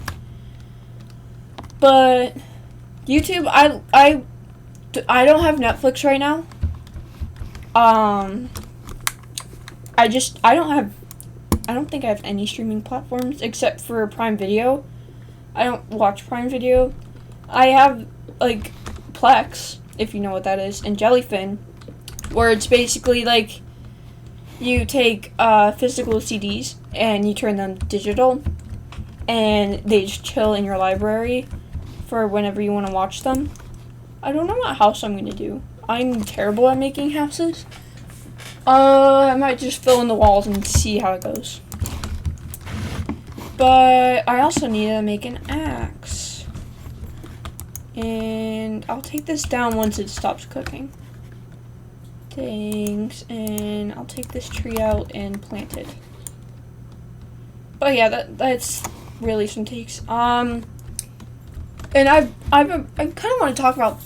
But YouTube, I don't have Netflix right now. I don't think I have any streaming platforms except for Prime Video. I don't watch Prime Video. I have, like, Plex, if you know what that is, and Jellyfin, where it's basically, like, you take physical CDs and you turn them digital, and they just chill in your library for whenever you want to watch them. I don't know what house I'm going to do. I'm terrible at making houses. I might just fill in the walls and see how it goes. But I also need to make an axe. And I'll take this down once it stops cooking. Thanks. And I'll take this tree out and plant it. But yeah, that's really some takes. And I kind of want to talk about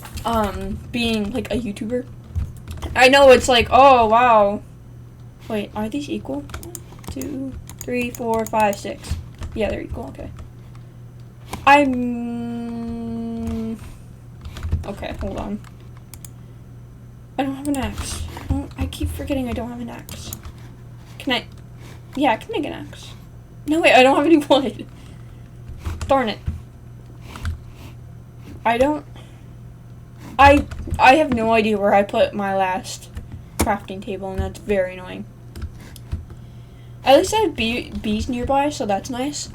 being, like, a YouTuber. I know it's like, oh wow. Wait, are these equal? 1, 2, 3, 4, 5, 6. Yeah, they're equal. Okay. Okay, hold on. I don't have an axe. I keep forgetting I don't have an axe. Can I? Yeah, I can make an axe. No, wait, I don't have any wood. Darn it. I have no idea where I put my last crafting table, and that's very annoying. At least I have bees nearby, so that's nice.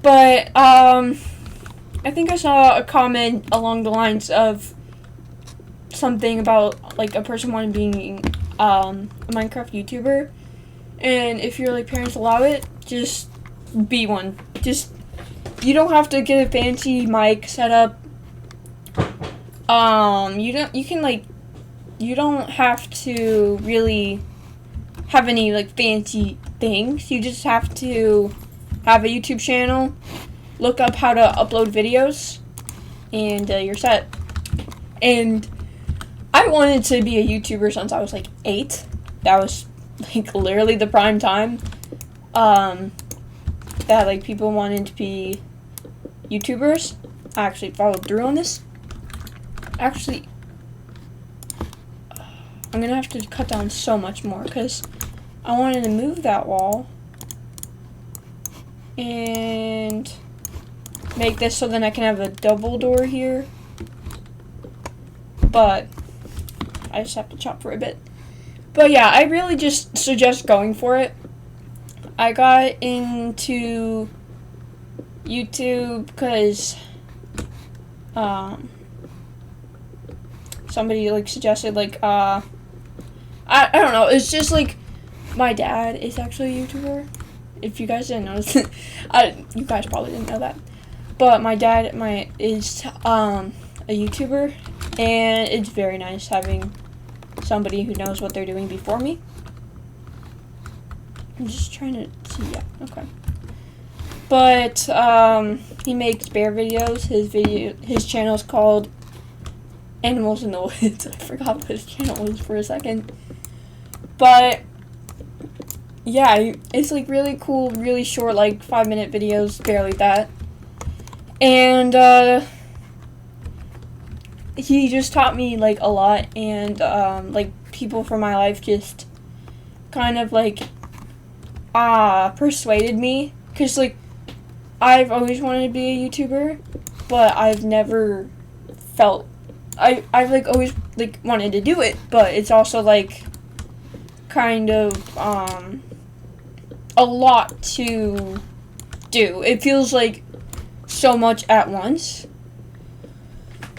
But, I think I saw a comment along the lines of, something about like a person wanting being a Minecraft YouTuber, and if your like parents allow it, just be one. Just you don't have to get a fancy mic setup. You don't have to really have any like fancy things. You just have to have a YouTube channel, look up how to upload videos, and you're set. And I wanted to be a YouTuber since I was like 8. That was like literally the prime time that like people wanted to be YouTubers. I actually followed through on this. Actually, I'm gonna have to cut down so much more because I wanted to move that wall and make this so then I can have a double door here. But I just have to chop for a bit. But yeah, I really just suggest going for it. I got into YouTube because somebody like suggested like I don't know, it's just like my dad is actually a YouTuber. If you guys didn't notice, you guys probably didn't know that. But my dad is a YouTuber, and it's very nice having somebody who knows what they're doing before me. I'm just trying to see, yeah, okay. But he makes bear videos. His channel is called Animals in the Woods. I forgot what his channel was for a second. But yeah, it's like really cool, really short, like 5-minute videos, barely that. And he just taught me like a lot, and like people from my life just kind of like persuaded me, because like I've always wanted to be a YouTuber, but I've never felt I've like always like wanted to do it, but it's also like kind of a lot to do. It feels like so much at once.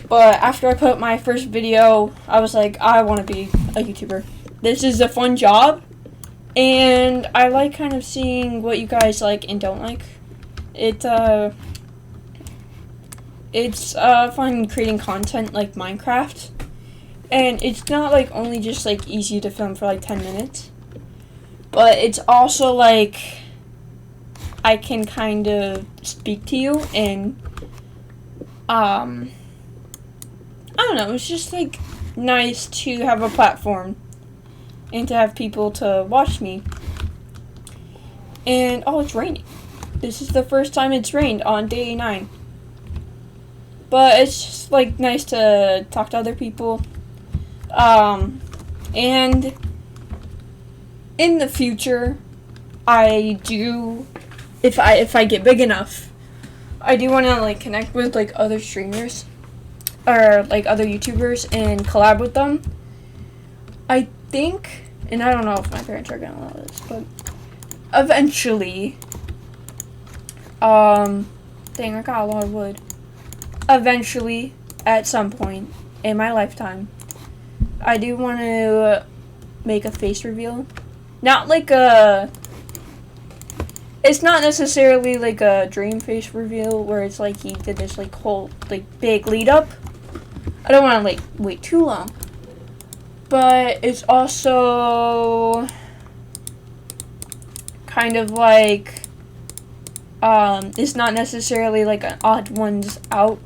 But after I put up my first video, I was like, I want to be a YouTuber. This is a fun job, and I like kind of seeing what you guys like and don't like. It's fun creating content like Minecraft, and it's not like only just like easy to film for like 10 minutes, but it's also like I can kind of speak to you, and I don't know, it's just like nice to have a platform and to have people to watch me. And oh, it's raining. This is the first time it's rained on day 9. But it's just like nice to talk to other people. And in the future, I do, if I get big enough, I do want to like connect with like other streamers or like other YouTubers and collab with them. I think, and I don't know if my parents are gonna allow this, but eventually, dang, I got a lot of wood. Eventually, at some point in my lifetime, I do want to make a face reveal. Not like it's not necessarily like a dream face reveal where it's like he did this like whole like big lead up. I don't want to like wait too long. But it's also kind of like it's not necessarily like an odd ones out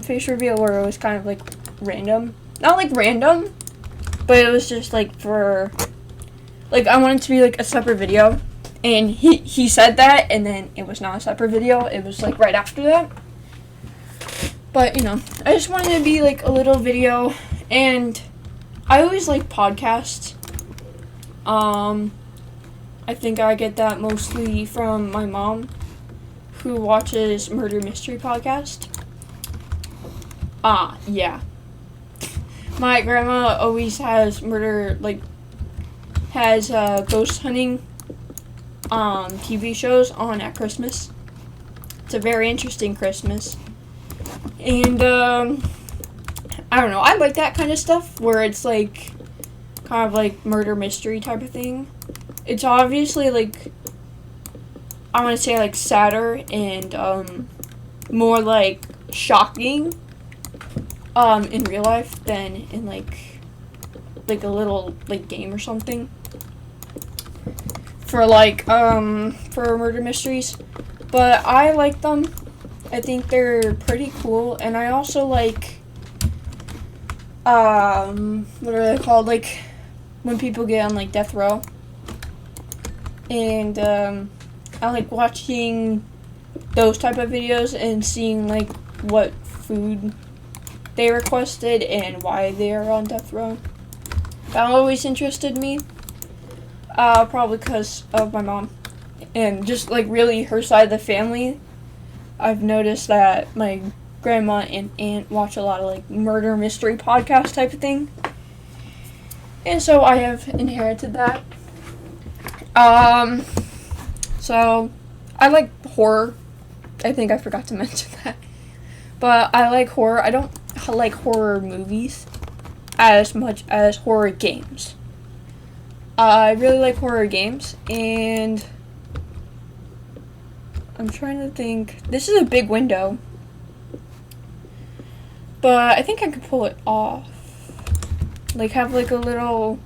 face reveal where it was kind of like random. Not like random, but it was just like for like I wanted it to be like a separate video, and he said that, and then it was not a separate video, it was like right after that. But you know, I just wanted to be like a little video, and I always like podcasts. I think I get that mostly from my mom, who watches Murder Mystery Podcast. Yeah. My grandma always has ghost hunting TV shows on at Christmas. It's a very interesting Christmas. And I don't know, I like that kind of stuff where it's like kind of like murder mystery type of thing. It's obviously like, I want to say like sadder and more like shocking in real life than in like a little like game or something for like for murder mysteries. But I like them. I think they're pretty cool, and I also like what are they called, like when people get on like death row. And I like watching those type of videos and seeing like what food they requested and why they are on death row. That always interested me, probably because of my mom and just like really her side of the family. I've noticed that my grandma and aunt watch a lot of like murder mystery podcast type of thing, and so I have inherited that. So I like horror. I think I forgot to mention that, but I like horror. I don't like horror movies as much as horror games. I really like horror games, and I'm trying to think. This is a big window, but I think I could pull it off. Like have like a little.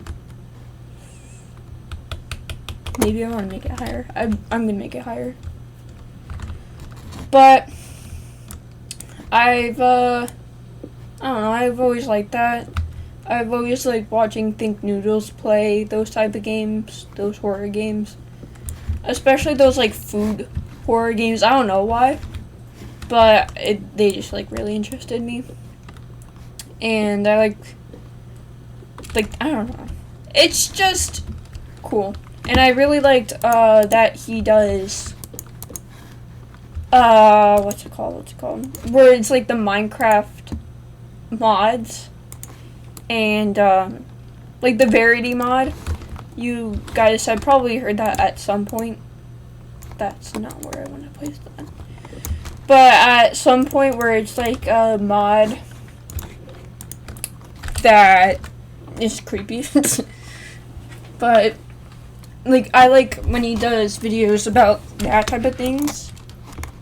Maybe I want to make it higher. I'm gonna make it higher. But I've I don't know. I've always liked that. I've always liked watching Think Noodles play those type of games, those horror games, especially those like food horror games. I don't know why, but they just like really interested me, and I like I don't know. It's just cool, and I really liked that he does what's it called? Where it's like the Minecraft mods. And, like the Verity mod, you guys have probably heard that at some point. That's not where I want to place that. But at some point where it's like a mod that is creepy. But, like, I like when he does videos about that type of things.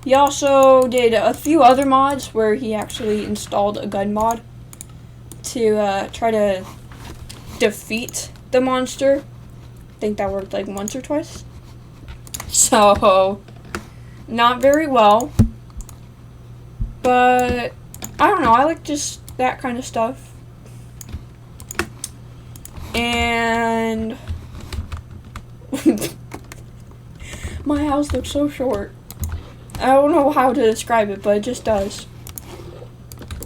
He also did a few other mods where he actually installed a gun mod to try to defeat the monster. I think that worked like once or twice. So, not very well. But, I don't know, I like just that kind of stuff. And my house looks so short. I don't know how to describe it, but it just does.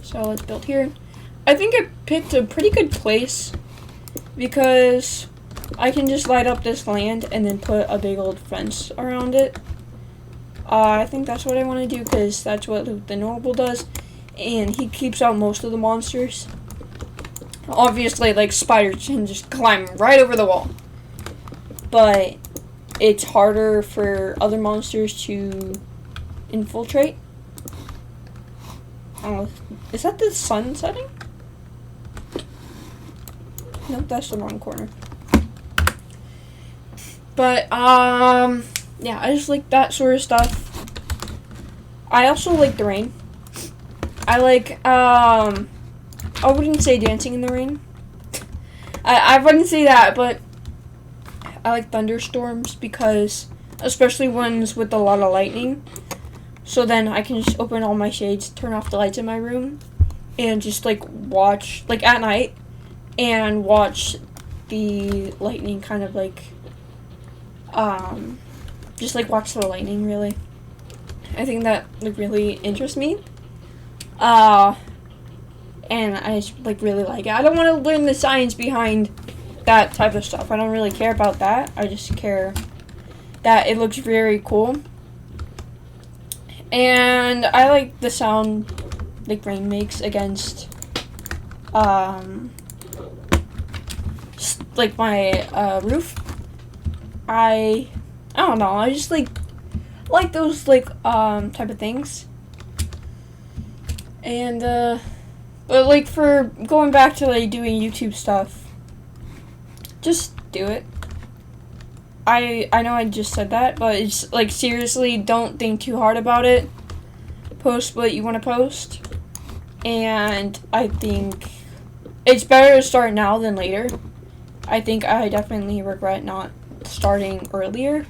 So let's build here. I think I picked a pretty good place because I can just light up this land and then put a big old fence around it. I think that's what I want to do because that's what Luke the Noble does, and he keeps out most of the monsters. Obviously, like spiders can just climb right over the wall, but it's harder for other monsters to infiltrate. Oh, is that the sun setting? Nope, that's the wrong corner. But, yeah, I just like that sort of stuff. I also like the rain. I like, I wouldn't say dancing in the rain. I wouldn't say that, but I like thunderstorms because, especially ones with a lot of lightning. So then I can just open all my shades, turn off the lights in my room, and just, like, watch, like, at night, and watch the lightning kind of, like, just, like, watch the lightning, really. I think that, like, really interests me. And I just, like, really like it. I don't want to learn the science behind that type of stuff. I don't really care about that. I just care that it looks very cool. And I like the sound, like, rain makes against, like, my, roof. I don't know, I just, like those, like, type of things. And, But, like, for going back to, like, doing YouTube stuff, just do it. I know I just said that, but it's, like, seriously, don't think too hard about it. Post what you want to post. And I think it's better to start now than later. I think I definitely regret not starting earlier.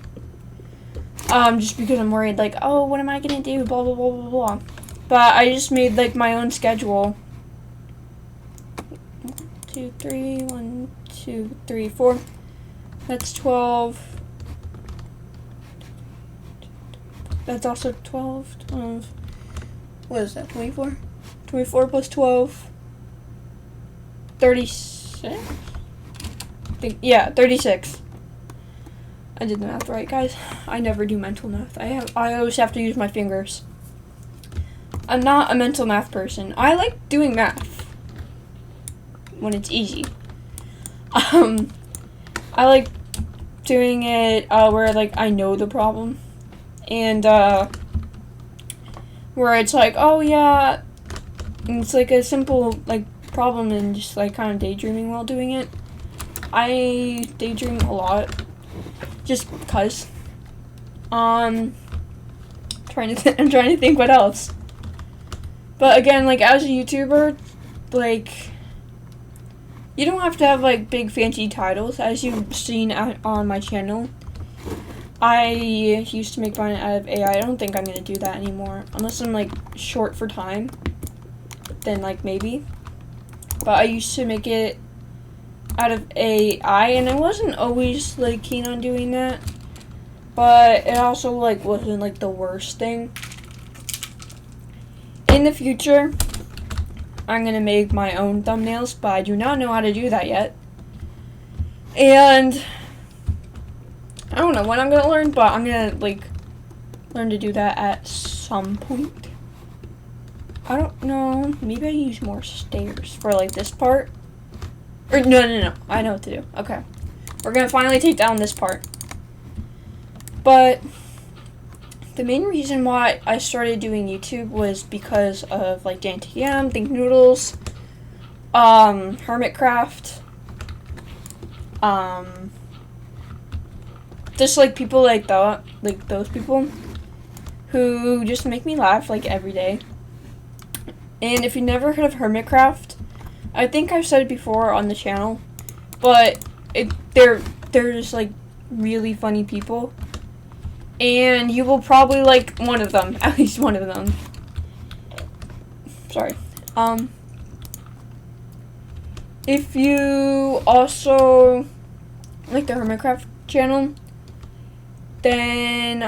Just because I'm worried, like, oh, what am I gonna do? Blah, blah, blah, blah, blah. But I just made, like, my own schedule. 2, 3, 1, 2, 3, 4. That's 12. That's also 12. 12. What is that? 24? 24 plus 12. 36? Yeah, 36. I did the math right, guys. I never do mental math. I always have to use my fingers. I'm not a mental math person. I like doing math when it's easy. I like doing it where, like, I know the problem. And where it's like, oh yeah, and it's like a simple, like, problem and just, like, kind of daydreaming while doing it. I daydream a lot. Just because. I'm trying to think what else. But again, like, as a YouTuber, like, you don't have to have, like, big fancy titles, as you've seen on my channel. I used to make mine out of AI. I don't think I'm gonna do that anymore, unless I'm, like, short for time. Then, like, maybe. But I used to make it out of AI, and I wasn't always, like, keen on doing that. But it also, like, wasn't, like, the worst thing. In the future, I'm gonna make my own thumbnails, but I do not know how to do that yet. And I don't know when I'm gonna learn, but I'm gonna, like, learn to do that at some point. I don't know. Maybe I use more stairs for, like, this part. Or, no. I know what to do. Okay. We're gonna finally take down this part. But the main reason why I started doing YouTube was because of, like, DanTM, Think Noodles, Hermitcraft, just, like, people like that, like, those people who just make me laugh, like, every day. And if you never heard of Hermitcraft, I think I've said it before on the channel, but they're just, like, really funny people. And you will probably like one of them, at least one of them. Sorry. If you also like the Hermitcraft channel, then,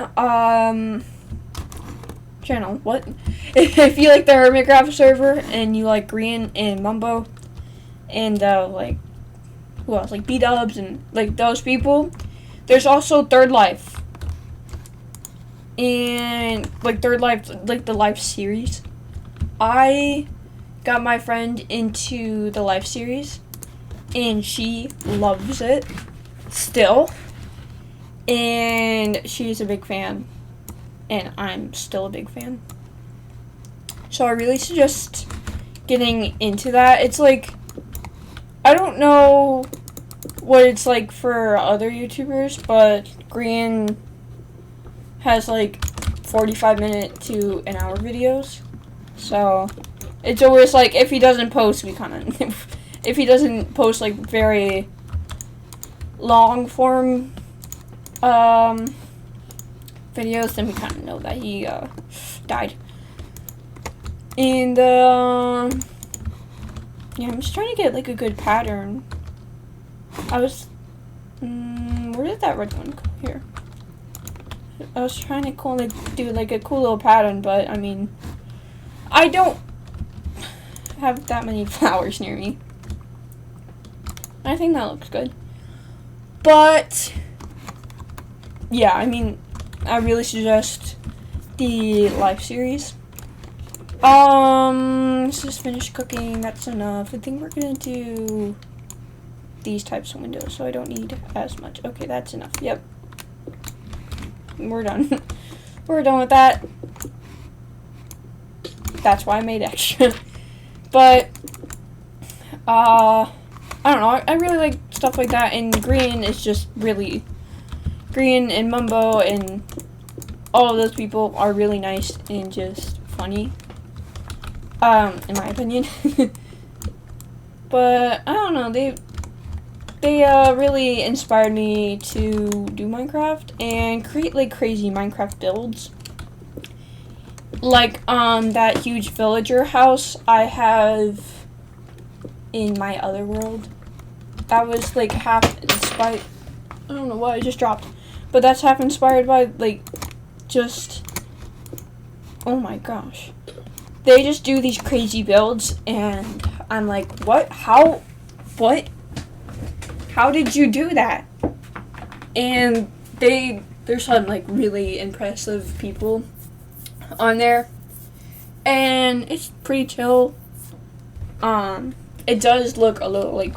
channel, what? If you like the Hermitcraft server, and you like Green and Mumbo, and, like, who else? Like, B-Dubs, and, like, those people, there's also Third Life. And, like, Third Life, like, the Life series. I got my friend into the Life series, and she loves it still. And she's a big fan, and I'm still a big fan. So I really suggest getting into that. It's like, I don't know what it's like for other YouTubers, but Green has, like, 45-minute to an hour videos. So it's always like, if he doesn't post, we kind of if he doesn't post, like, very long form videos, then we kind of know that he died. And yeah, I'm just trying to get, like, a good pattern. I was where did that red one go? Here. I was trying to do, like, a cool little pattern, but, I mean, I don't have that many flowers near me. I think that looks good. But, yeah, I mean, I really suggest the Life series. Let's just finish cooking. That's enough. I think we're gonna do these types of windows, so I don't need as much. Okay, that's enough. Yep. We're done. We're done with that. That's why I made extra. But I don't know. I really like stuff like that, and Green is just really Green and Mumbo and all of those people are really nice and just funny. In my opinion. But I don't know. They really inspired me to do Minecraft and create like crazy Minecraft builds. Like that huge villager house I have in my other world. That was like half inspired. I don't know what I just dropped, but that's half inspired by like just. Oh my gosh, they just do these crazy builds, and I'm like, what? How? What? How did you do that? And there's some like really impressive people on there, and it's pretty chill. It does look a little like,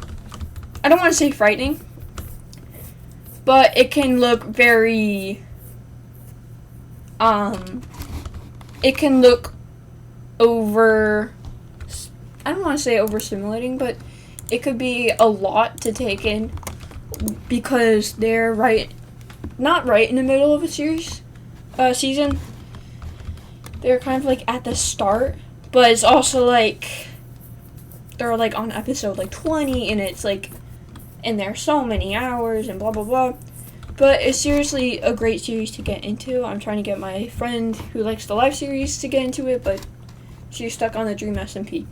I don't want to say frightening, but it can look very, it can look over, I don't want to say overstimulating, but it could be a lot to take in because they're not right in the middle of a season. They're kind of like at the start, but it's also like they're like on episode like 20, and it's like, and there's so many hours and blah blah blah. But it's seriously a great series to get into. I'm trying to get my friend who likes the live series to get into it, but she's stuck on the Dream SMP.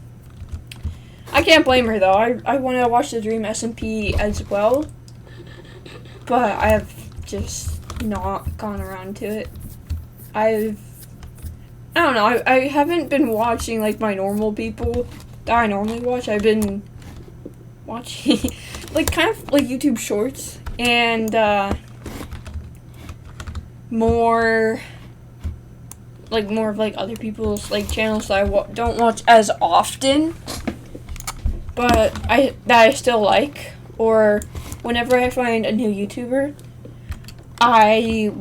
I can't blame her though. I want to watch the Dream SMP as well, but I have just not gone around to it. I don't know. I haven't been watching like my normal people that I normally watch. I've been watching like kind of like YouTube Shorts and more of like other people's like channels that I don't watch as often, but I still like. Or whenever I find a new YouTuber, I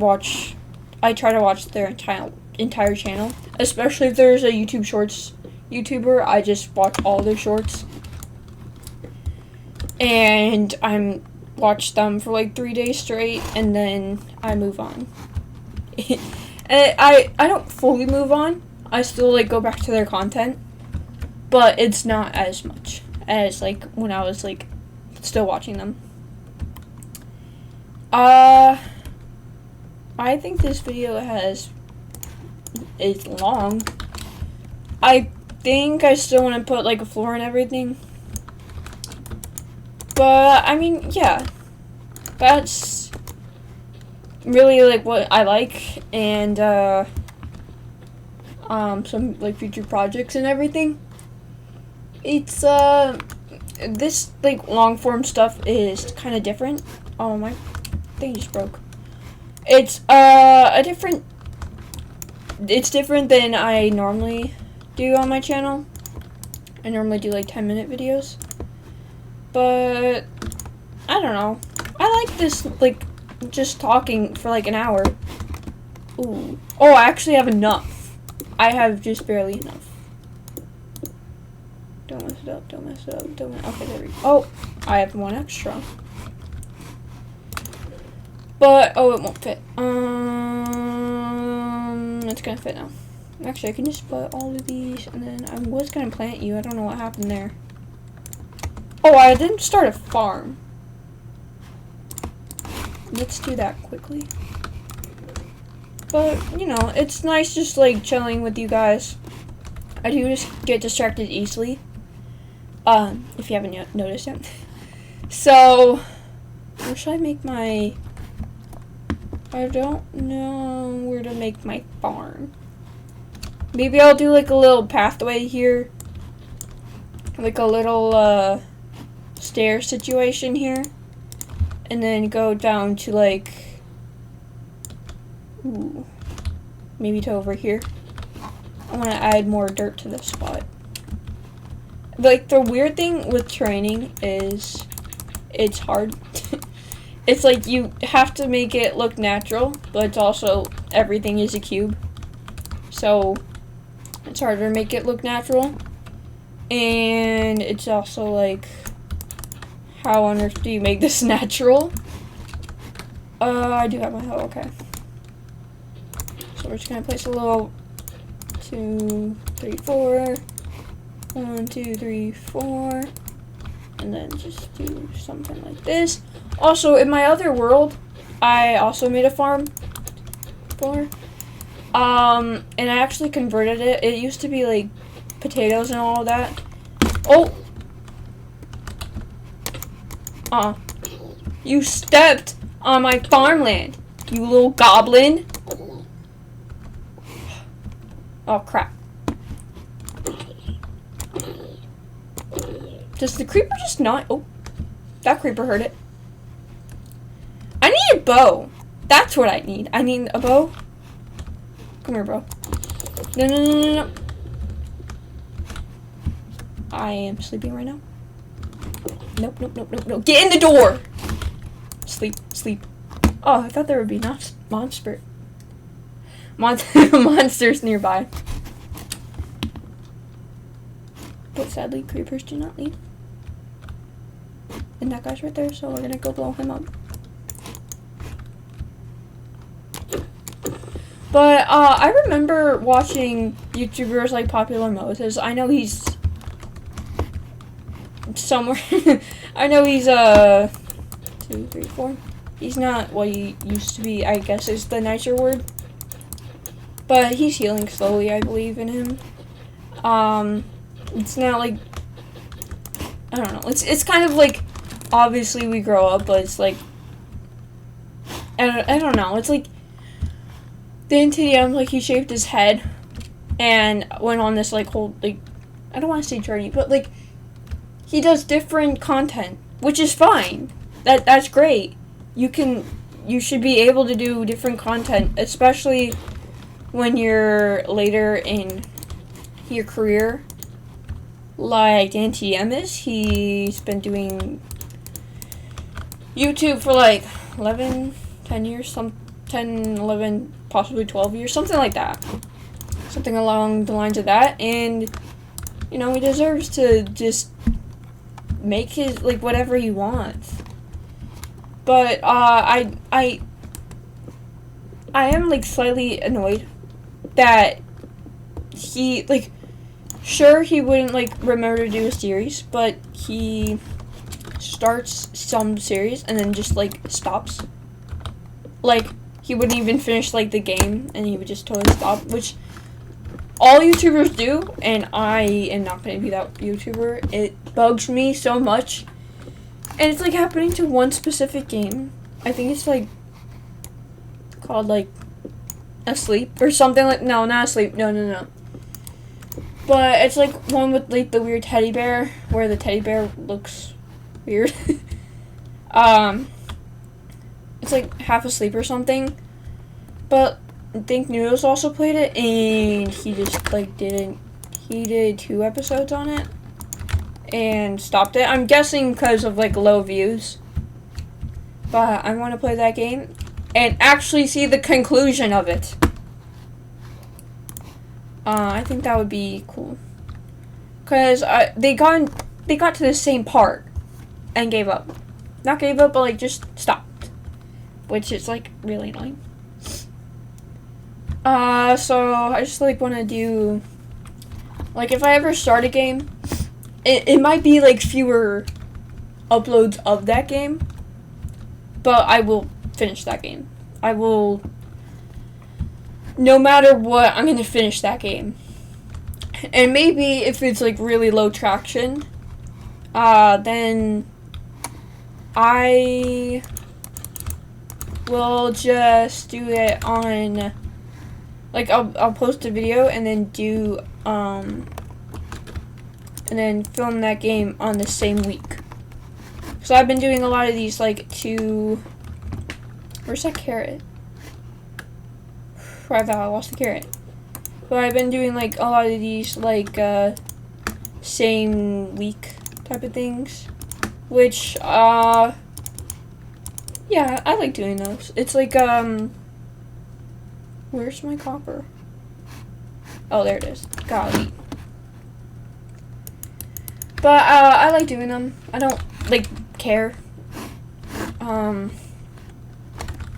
try to watch their entire channel. Especially if there's a YouTube Shorts YouTuber, I just watch all their shorts. And I'm watch them for like 3 days straight, and then I move on. And I don't fully move on. I still like go back to their content, but it's not as much as like when I was like still watching them. I think this video is long. I think I still want to put like a floor and everything. But I mean, yeah. That's really like what I like, and some like future projects and everything. It's this like long form stuff is kind of different. Oh, my thing just broke. It's it's different than I normally do on my channel. I normally do like 10-minute videos, but I don't know. I like this like just talking for like an hour. Ooh. Oh, I actually have enough. I have just barely enough. Don't mess it up, don't mess it up, don't mess. Okay, there we go. Oh, I have one extra. But, oh, it won't fit. It's gonna fit now. Actually, I can just put all of these, and then I was gonna plant you. I don't know what happened there. Oh, I didn't start a farm. Let's do that quickly. But, you know, it's nice just, like, chilling with you guys. I do just get distracted easily. If you haven't yet noticed yet. So, where should I make my... I don't know where to make my farm. Maybe I'll do, like, a little pathway here. Like a little, stair situation here. And then go down to, like... Ooh. Maybe to over here. I want to add more dirt to this spot. Like, the weird thing with terraining is it's hard. It's like you have to make it look natural, but it's also everything is a cube. So it's harder to make it look natural. And it's also like, how on earth do you make this natural? I do have my hoe, okay. So we're just gonna place a little 2, 3, 4. 1, 2, 3, 4. And then just do something like this. Also, in my other world, I also made a farm for. And I actually converted it. It used to be like potatoes and all of that. Oh! You stepped on my farmland, you little goblin. Oh, crap. Does the creeper just not... Oh, that creeper heard it. I need a bow. That's what I need. I need a bow. Come here, bro. No, no, no, no, no. I am sleeping right now. Nope, nope, nope, nope, nope. Get in the door! Sleep, sleep. Oh, I thought there would be monsters nearby. But sadly, creepers do not leave. And that guy's right there, so we're gonna go blow him up. But, I remember watching YouTubers like Popular Moses. I know he's somewhere. I know he's, 2, 3, 4. He's not what he used to be, I guess is the nicer word. But he's healing slowly, I believe in him. It's not like, I don't know, it's kind of like, obviously we grow up, but it's like, I don't know, it's like, the NTDM, like, he shaved his head, and went on this, like, whole, like, I don't want to say journey, but, like, he does different content, which is fine, that's great, you should be able to do different content, especially when you're later in your career, like NTM is. He's been doing YouTube for like 11, 10 years, 10, 11, possibly 12 years, something like that. Something along the lines of that, and, you know, he deserves to just make his, like, whatever he wants. But, I am, like, slightly annoyed that he, like, sure, he wouldn't, like, remember to do a series, but he starts some series and then just, like, stops. Like, he wouldn't even finish, like, the game, and he would just totally stop, which all YouTubers do, and I am not going to be that YouTuber. It bugs me so much. And it's, like, happening to one specific game. I think it's, like, called, like, Asleep or something like, no, not Asleep, no. But it's, like, one with, like, the weird teddy bear, where the teddy bear looks weird. It's, like, half asleep or something. But I think Noodles also played it, and he just, like, didn't, he did 2 episodes on it, and stopped it. I'm guessing because of, like, low views. But I want to play that game and actually see the conclusion of it. I think that would be cool. Because they got to the same part and gave up. Not gave up, but, like, just stopped. Which is, like, really annoying. So I just, like, want to do, like, if I ever start a game, it might be, like, fewer uploads of that game, but I will finish that game. I will, no matter what, I'm going to finish that game. And maybe if it's, like, really low traction, then I will just do it on, like, I'll post a video and then do, and then film that game on the same week. So I've been doing a lot of these, like, where's that carrot? I thought I lost the carrot. But I've been doing, like, a lot of these, like, same week type of things. Which, yeah, I like doing those. It's like, where's my copper? Oh, there it is. Golly. But I like doing them. I don't like care.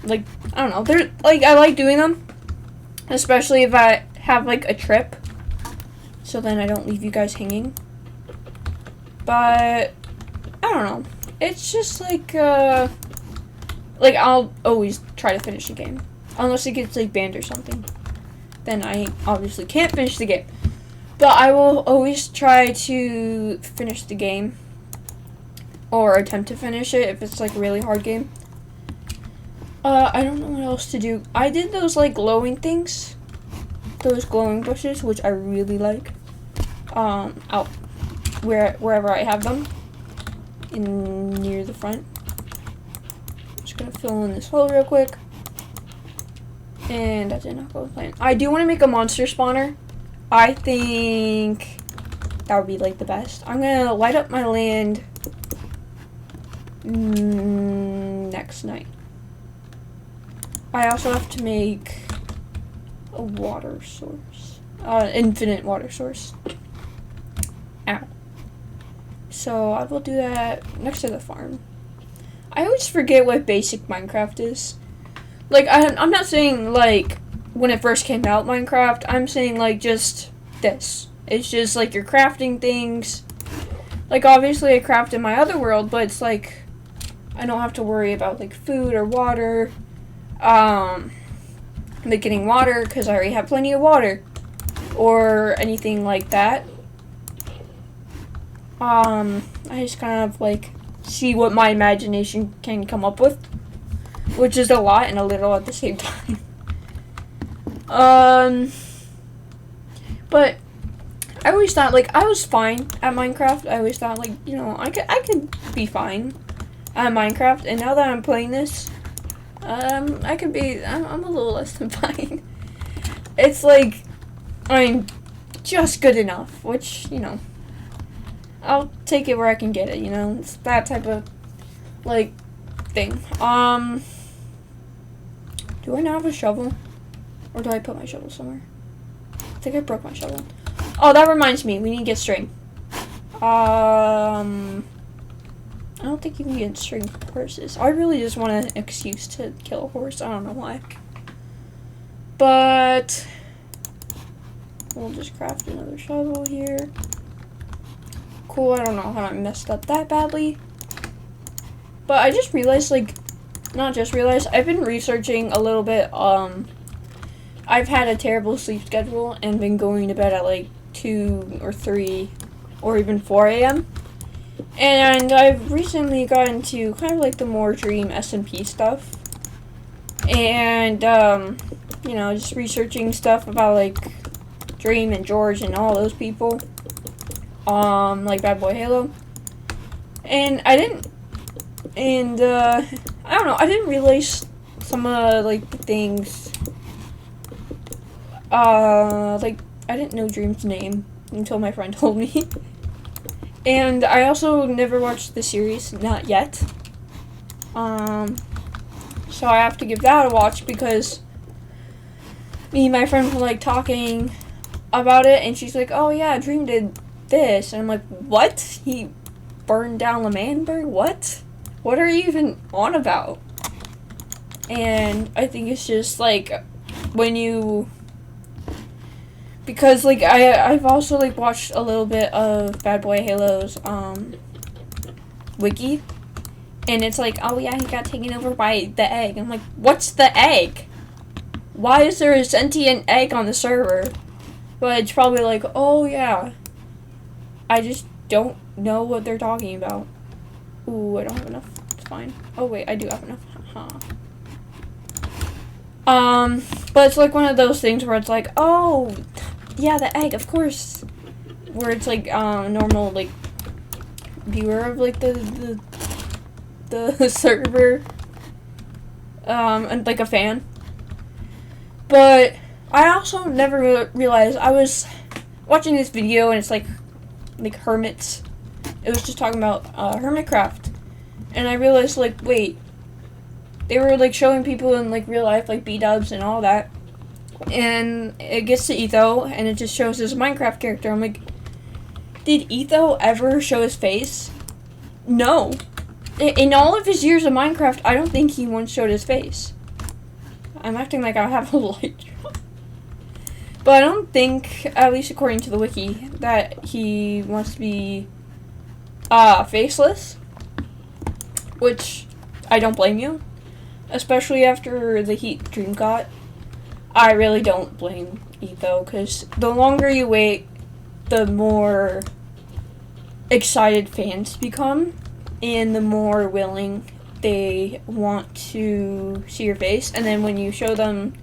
Like I don't know. They're like I like doing them, especially if I have like a trip. So then I don't leave you guys hanging. But I don't know. It's just like I'll always try to finish the game, unless it gets like banned or something. Then I obviously can't finish the game. But I will always try to finish the game, or attempt to finish it if it's like a really hard game. I don't know what else to do. I did those like glowing things, those glowing bushes, which I really like. Out wherever I have them, near the front. Just gonna fill in this hole real quick, and that did not go to plan. I do want to make a monster spawner. I think that would be like the best. I'm gonna light up my land next night. I also have to make a water source, infinite water source. Ow. So I will do that next to the farm. I always forget what basic Minecraft is. Like I'm not saying like when it first came out Minecraft. I'm saying like just this. It's just like you're crafting things. Like obviously I craft in my other world, but it's like I don't have to worry about like food or water. Like getting water because I already have plenty of water, or anything like that. I just kind of like see what my imagination can come up with, which is a lot and a little at the same time. But I always thought like I was fine at Minecraft. I always thought like, you know, I could be fine at Minecraft, and now that I'm playing this, I could be. I'm a little less than fine. It's like I'm just good enough, which, you know, I'll take it where I can get it. You know, it's that type of like thing. Do I not have a shovel, or do I put my shovel somewhere? I think I broke my shovel. Oh, that reminds me. We need to get string. I don't think you can get string horses. I really just want an excuse to kill a horse. I don't know why. But we'll just craft another shovel here. Cool, I don't know how I messed up that badly. But I just realized, like, not just realized, I've been researching a little bit. I've had a terrible sleep schedule and been going to bed at like 2 or 3 or even 4 a.m. And I've recently gotten into kind of like the more Dream SMP stuff. And, you know, just researching stuff about like Dream and George and all those people. Like Bad Boy Halo. And I don't know, I didn't realize some of like the things. Like I didn't know Dream's name until my friend told me. And I also never watched the series, not yet. So I have to give that a watch because me and my friend were like talking about it, and she's like, "Oh yeah, Dream did this," and I'm like, "What? He burned down L'Manberg? What? What are you even on about?" And I think it's just like when you. Because, like, I've also, like, watched a little bit of Bad Boy Halo's, wiki. And it's like, oh, yeah, he got taken over by the egg. I'm like, what's the egg? Why is there a sentient egg on the server? But it's probably like, oh, yeah. I just don't know what they're talking about. Ooh, I don't have enough. It's fine. Oh, wait, I do have enough. But it's like one of those things where it's like, oh, yeah, the egg, of course. Where it's like, normal, like, viewer of, like, the server. And, like, a fan. But I also never realized, I was watching this video, and it's like hermits. It was just talking about, Hermitcraft. And I realized, like, wait. They were, like, showing people in, like, real life, like, B-dubs and all that. And it gets to Etho, and it just shows this Minecraft character. I'm like, Did Etho ever show his face? No. In all of his years of Minecraft, I don't think he once showed his face. I'm acting like I have a light. But I don't think, at least according to the wiki, that he wants to be faceless. Which, I don't blame you. Especially after the heat Dream got. I really don't blame Etho, because the longer you wait, the more excited fans become, and the more willing they want to see your face. And then when you show them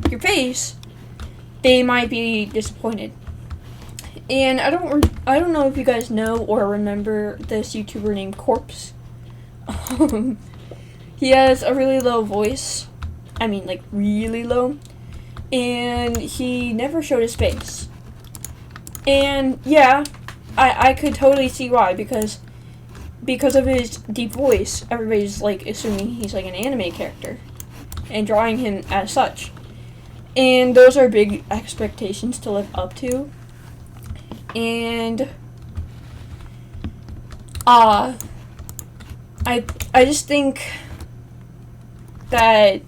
your face, they might be disappointed. And I don't know if you guys know or remember this YouTuber named Corpse. He has a really low voice. I mean, like, really low. And he never showed his face. And, yeah, I could totally see why, because of his deep voice, everybody's, like, assuming he's, like, an anime character. And drawing him as such. And those are big expectations to live up to. And, I just think that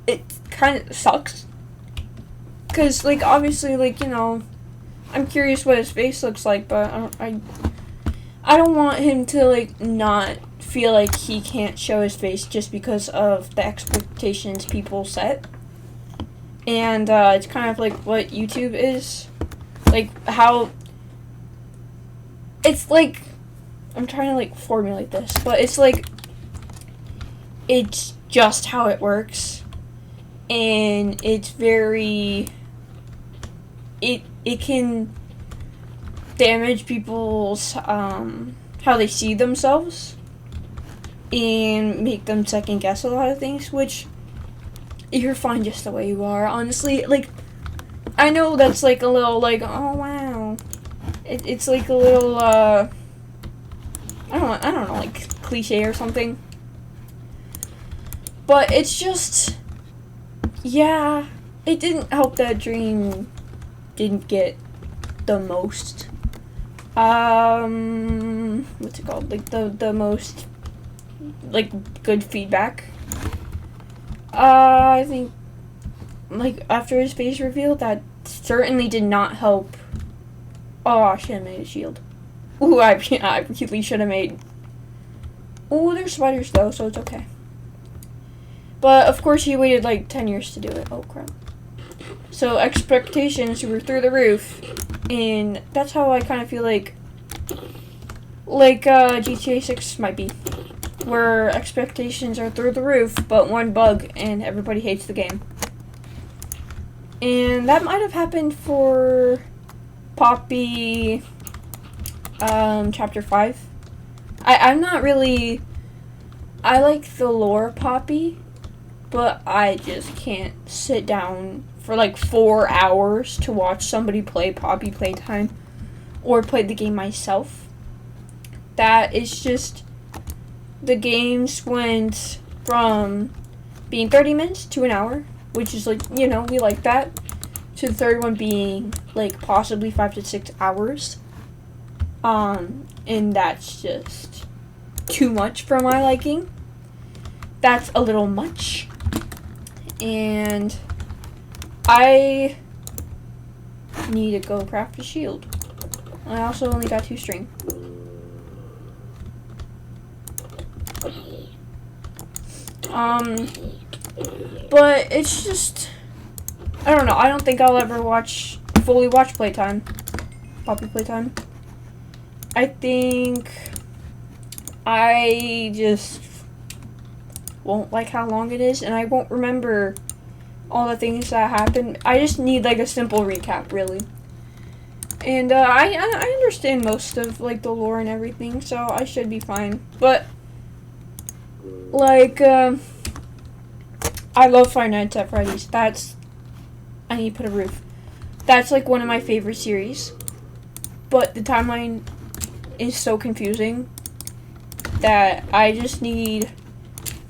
it kind of sucks. Because, like, obviously, like, you know, I'm curious what his face looks like, but I don't want him to, like, not feel like he can't show his face just because of the expectations people set. And, it's kind of like what YouTube is. Like, how... It's like... I'm trying to, like, formulate this, but it's like... It's just how it works. And it's very... It can damage people's, how they see themselves. And make them second guess a lot of things, which... You're fine just the way you are, honestly. Like, I know that's, like, a little, like, oh, wow. It's like a little, I don't know, like, cliche or something. But it's just, yeah, it didn't help that Dream didn't get the most, what's it called? Like, the most, like, good feedback. I think, like, after his face reveal, that certainly did not help. Oh, I should have made a shield. Ooh, I really should have made... Ooh, there's spiders, though, so it's okay. But, of course, he waited, like, 10 years to do it. Oh, crap. So, expectations were through the roof, and that's how I kind of feel like GTA 6 might be. Where expectations are through the roof, but one bug, and everybody hates the game. And that might have happened for Poppy, Chapter 5. I'm not really... I like the lore Poppy, but I just can't sit down for, like, 4 hours to watch somebody play Poppy Playtime, or play the game myself. That is just... The games went from being 30 minutes to an hour, which is, like, you know, we like that, to the third one being, like, possibly 5 to 6 hours. And that's just too much for my liking. That's a little much. And I need to go craft a shield. I also only got 2 string. But it's just, I don't know, I don't think I'll ever fully watch Playtime, Poppy Playtime. I think I just won't like how long it is, and I won't remember all the things that happened. I just need, like, a simple recap, really. And, I understand most of, like, the lore and everything, so I should be fine. But, like, I love Five Nights at Freddy's. I need to put a roof. That's, like, one of my favorite series. But the timeline is so confusing that I just need...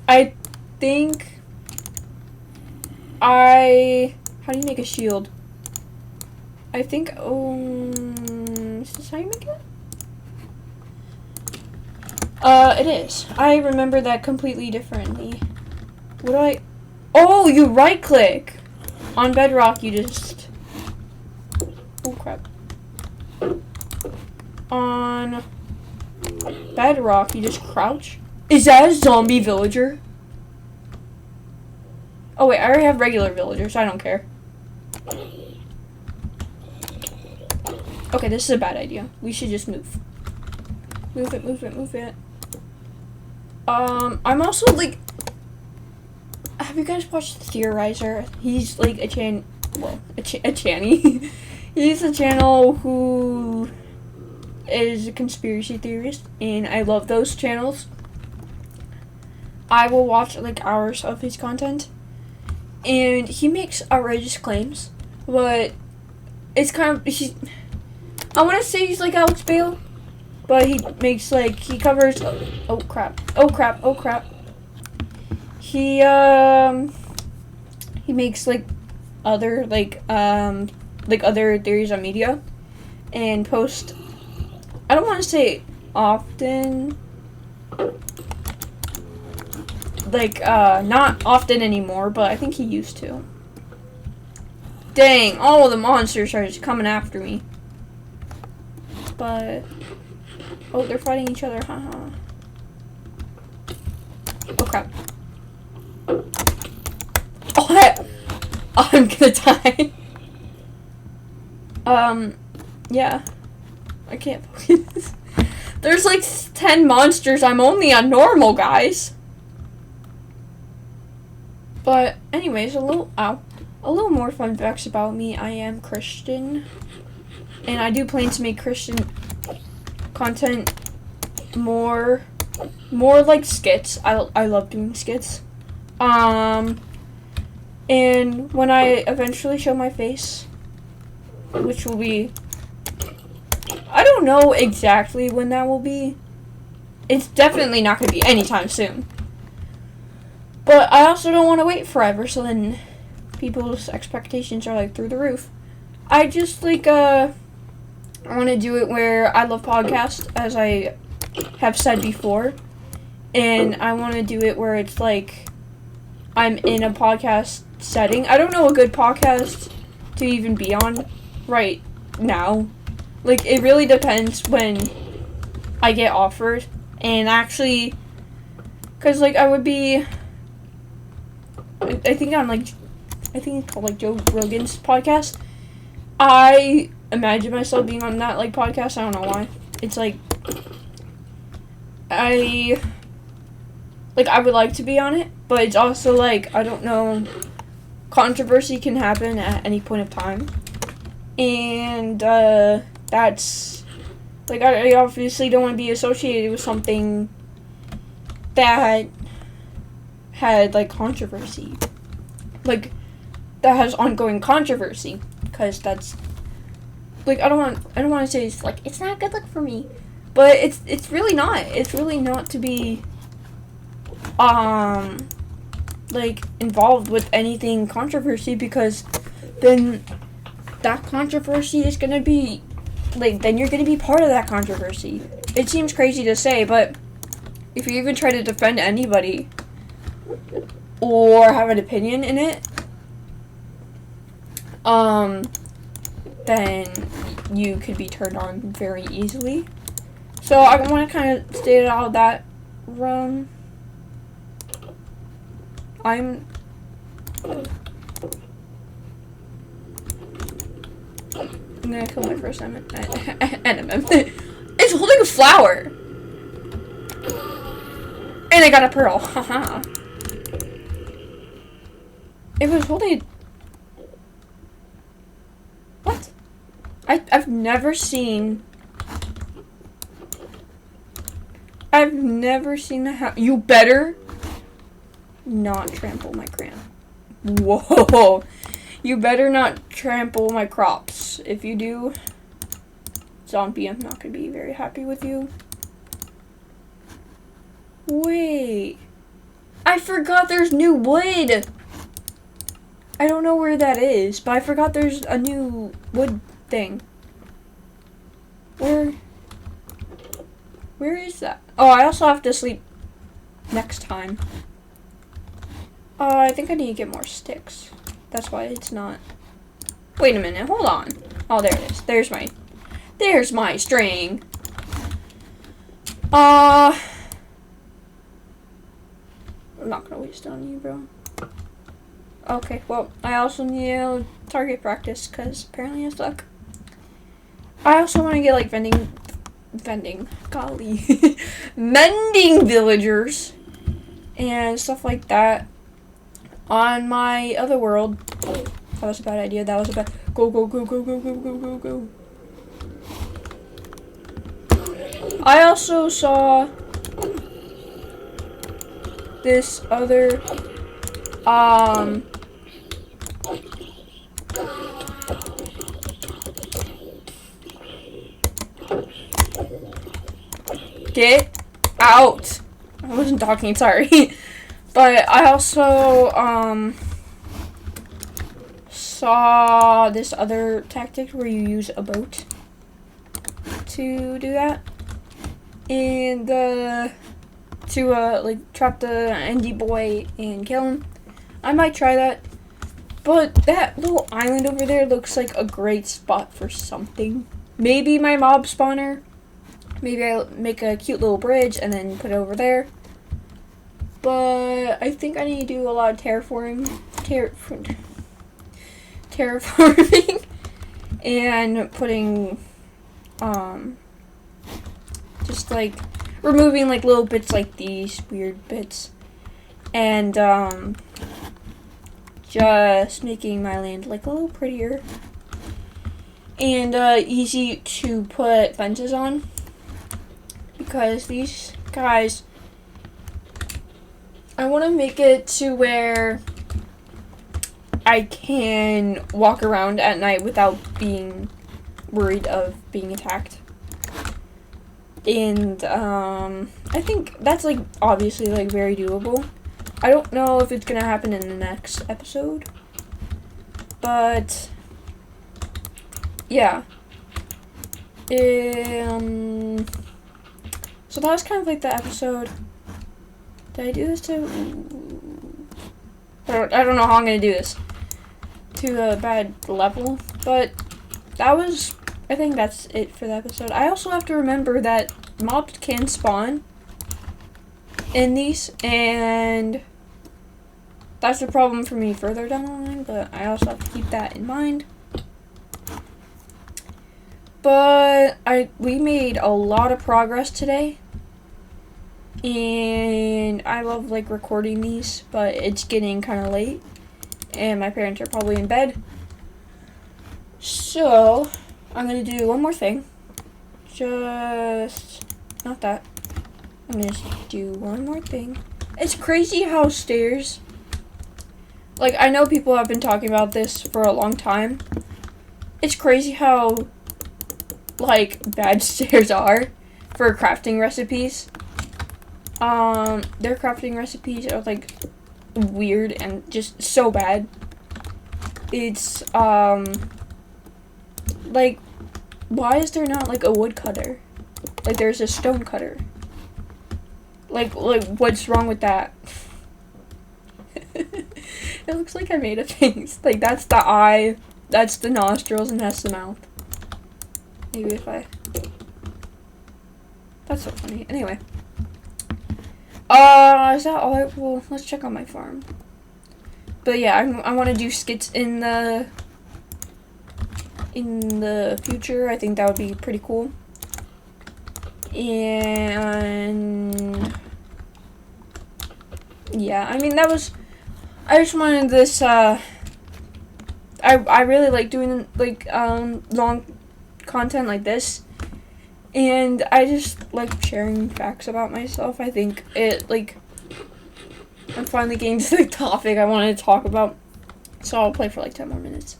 I think how do you make a shield? I think, Is this how you make it? It is. I remember that completely differently. What do I... Oh, you right-click! On Bedrock, you just... Oh, crap. On Bedrock, you just crouch? Is that a zombie villager? Oh, wait, I already have regular villagers. I don't care. Okay, this is a bad idea. We should just move. Move it, move it, move it. I'm also, like... Have you guys watched Theorizer? He's, like, a channy. He's a channel who is a conspiracy theorist, and I love those channels. I will watch, like, hours of his content, and he makes outrageous claims, but it's kind of... I want to say he's like Alex Bale, but he makes, like, he covers... Oh, crap. Oh, crap. Oh, crap. He makes, like, other, other theories on media, and post... I don't want to say often... Like, not often anymore, but I think he used to. Dang, all of the monsters are just coming after me. But... Oh, they're fighting each other, haha. Oh, crap. Oh, I'm gonna die. Yeah. I can't focus. There's like 10 monsters. I'm only on normal, guys. But anyways, a little more fun facts about me. I am Christian, and I do plan to make Christian content more like skits. I love doing skits. And when I eventually show my face, which will be, I don't know exactly when that will be. It's definitely not going to be anytime soon. But I also don't want to wait forever, so then people's expectations are, like, through the roof. I just, like, I want to do it where I love podcasts, as I have said before. And I want to do it where it's, like, I'm in a podcast setting. I don't know a good podcast to even be on right now. Like, it really depends when I get offered. And actually, because, like, I would be... I think it's called, like, Joe Rogan's podcast. I imagine myself being on that, like, podcast. I don't know why. It's, like, I would like to be on it, but it's also, like, I don't know, controversy can happen at any point of time. And, that's, like, I obviously don't want to be associated with something that had, like, controversy. Like, that has ongoing controversy. Because that's, like, I don't want to say it's, like, it's not a good look for me. But it's really not. It's really not to be, like, involved with anything controversy, because then that controversy is gonna be, like, then you're gonna be part of that controversy. It seems crazy to say, but if you even try to defend anybody or have an opinion in it, then you could be turned on very easily. So I want to kind of state it out that I'm gonna kill my first enemy. It's holding a flower! And I got a pearl. Haha. It was holding... What? I've never seen that happen. You better not trample my cram. Whoa. You better not trample my crops. If you do, zombie, I'm not going to be very happy with you. Wait. I forgot there's new wood. I don't know where that is, but I forgot there's a new wood thing. Where is that? Oh, I also have to sleep next time. I think I need to get more sticks. That's why it's not. Wait a minute, hold on. Oh, there it is. There's my string. I'm not gonna waste it on you, bro. Okay, well, I also need target practice because apparently I suck. I also want to get like golly, mending villagers and stuff like that on my other world. Oh, that was a bad idea. That was a bad. Go. I also saw this other, get out. I wasn't talking, sorry. But I also, saw this other tactic where you use a boat to do that. And, like, trap the indie boy and kill him. I might try that. But that little island over there looks like a great spot for something. Maybe my mob spawner. Maybe I'll make a cute little bridge and then put it over there. But I think I need to do a lot of terraforming and putting, just like removing like little bits like these weird bits and just making my land like a little prettier and easy to put fences on, because these guys, I want to make it to where I can walk around at night without being worried of being attacked. And I think that's like obviously like very doable. I don't know if it's gonna happen in the next episode, but yeah. So that was kind of like the episode. Did I do this to? I don't know how I'm gonna do this to a bad level, but that was. I think that's it for the episode. I also have to remember that mobs can spawn in these, and that's a problem for me further down the line, but I also have to keep that in mind. But we made a lot of progress today, and I love like recording these, but it's getting kind of late, and my parents are probably in bed. So I'm gonna do one more thing. Not that. I'm gonna do one more thing. It's crazy how stairs, like, I know people have been talking about this for a long time. It's crazy how, like, bad stairs are for crafting recipes. Their crafting recipes are, like, weird and just so bad. It's, like, why is there not, like, a wood cutter? Like, there's a stone cutter. Like, what's wrong with that? It looks like I made a face. Like, that's the eye, that's the nostrils, and that's the mouth. Maybe if I... That's so funny. Anyway. Is that all well, let's check on my farm. But yeah, I want to do skits in the future. I think that would be pretty cool. And yeah, I mean, I just wanted this, I really like doing, like, long content like this, and I just like sharing facts about myself. I think it, like, I'm finally getting to the topic I wanted to talk about, so I'll play for like 10 more minutes.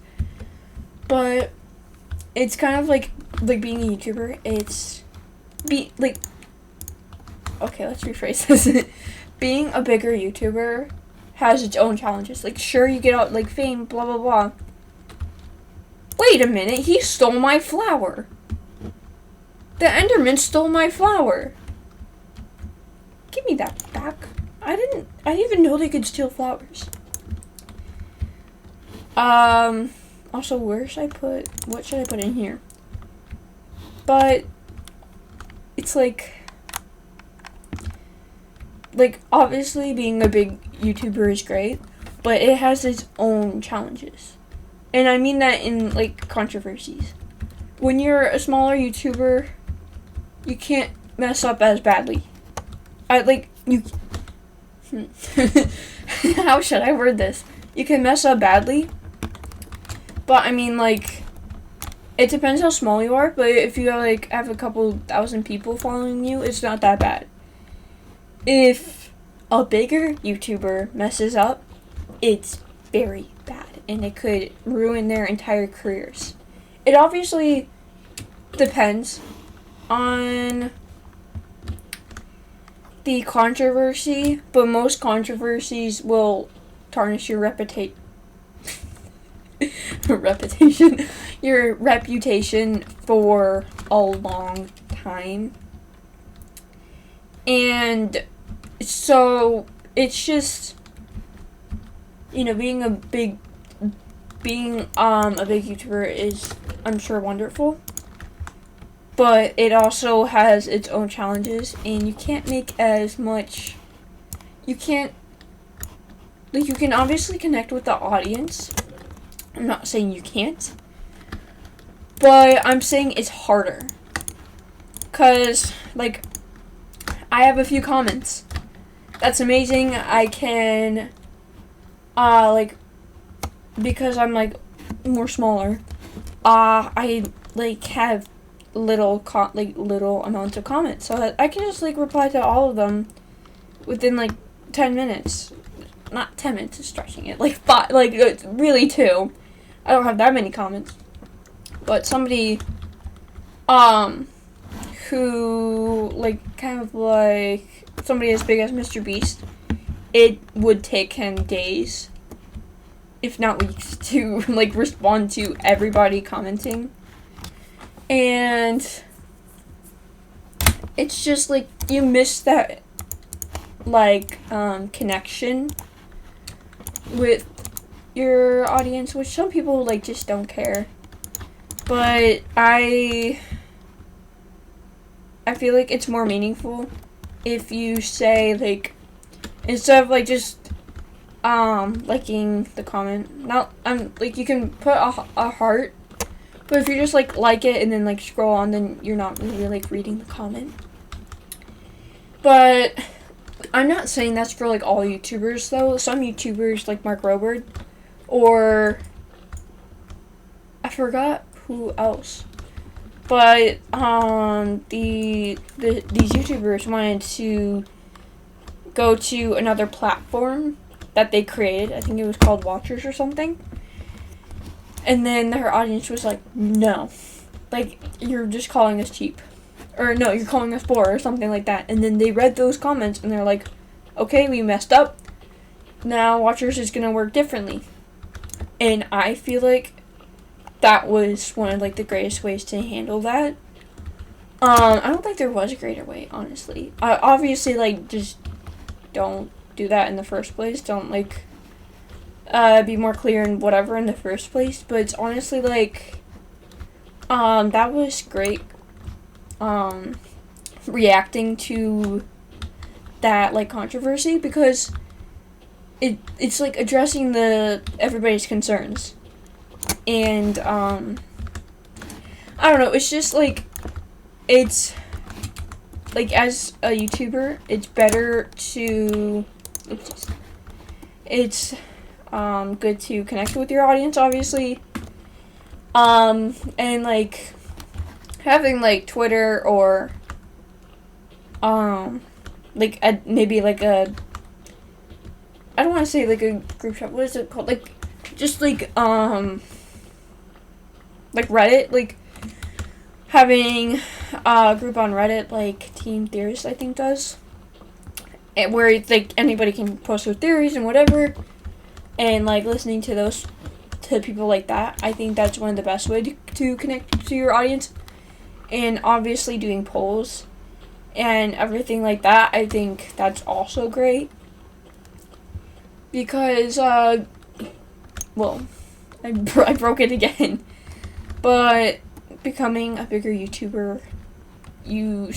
But it's kind of like being a YouTuber, okay, let's rephrase this. Being a bigger YouTuber has its own challenges. Like, sure, you get out, like, fame, blah, blah, blah. Wait a minute, he stole my flower. The Enderman stole my flower. Give me that back. I didn't even know they could steal flowers. Also, what should I put in here? But it's like obviously being a big YouTuber is great, but it has its own challenges. And I mean that in like controversies. When you're a smaller YouTuber, you can't mess up as badly. How should I word this? You can mess up badly, but I mean, like, it depends how small you are, but if you have a couple thousand people following you, it's not that bad. If a bigger YouTuber messes up, it's very bad, and it could ruin their entire careers. It obviously depends on the controversy, but most controversies will tarnish your your reputation for a long time. And so it's just, being a big YouTuber is, I'm sure, wonderful. But it also has its own challenges, and you can't make as much. You can obviously connect with the audience. I'm not saying you can't, but I'm saying it's harder. 'Cause, I have a few comments. That's amazing. I can, because I'm, more smaller, I, have little amounts of comments. So I can just, reply to all of them within, 10 minutes. Not 10 minutes is stretching it. 5, really 2. I don't have that many comments. But somebody, who, somebody as big as Mr. Beast, it would take him days, if not weeks, to, respond to everybody commenting. And it's just, you miss that, connection with your audience, which some people, just don't care. But I feel like it's more meaningful if you say, instead of, just, liking the comment, you can put a heart, but if you just, like it and then, scroll on, then you're not really, reading the comment. But I'm not saying that's for, all YouTubers, though. Some YouTubers, like Mark Robert, or I forgot who else. But, these YouTubers wanted to go to another platform that they created. I think it was called Watchers or something. And then their audience was like, no. You're just calling us cheap. Or, no, you're calling us poor or something like that. And then they read those comments and they're like, okay, we messed up. Now Watchers is going to work differently. And I feel like that was one of, the greatest ways to handle that. I don't think there was a greater way, honestly. Obviously, just don't do that in the first place. Don't, be more clear in whatever in the first place. But it's honestly, that was great. Reacting to that, controversy, because it's, addressing everybody's concerns. And, I don't know, it's just, it's, as a YouTuber, it's better to, it's, good to connect with your audience, obviously, and, having, Twitter, or, maybe, a, I don't want to say, a group chat, what is it called, just, Reddit, having a group on Reddit, Team Theorist, I think, does, and where, anybody can post their theories and whatever, and, listening to people like that, I think that's one of the best ways to connect to your audience. and obviously doing polls and everything like that. I think that's also great because, well, I broke it again, but becoming a bigger YouTuber, you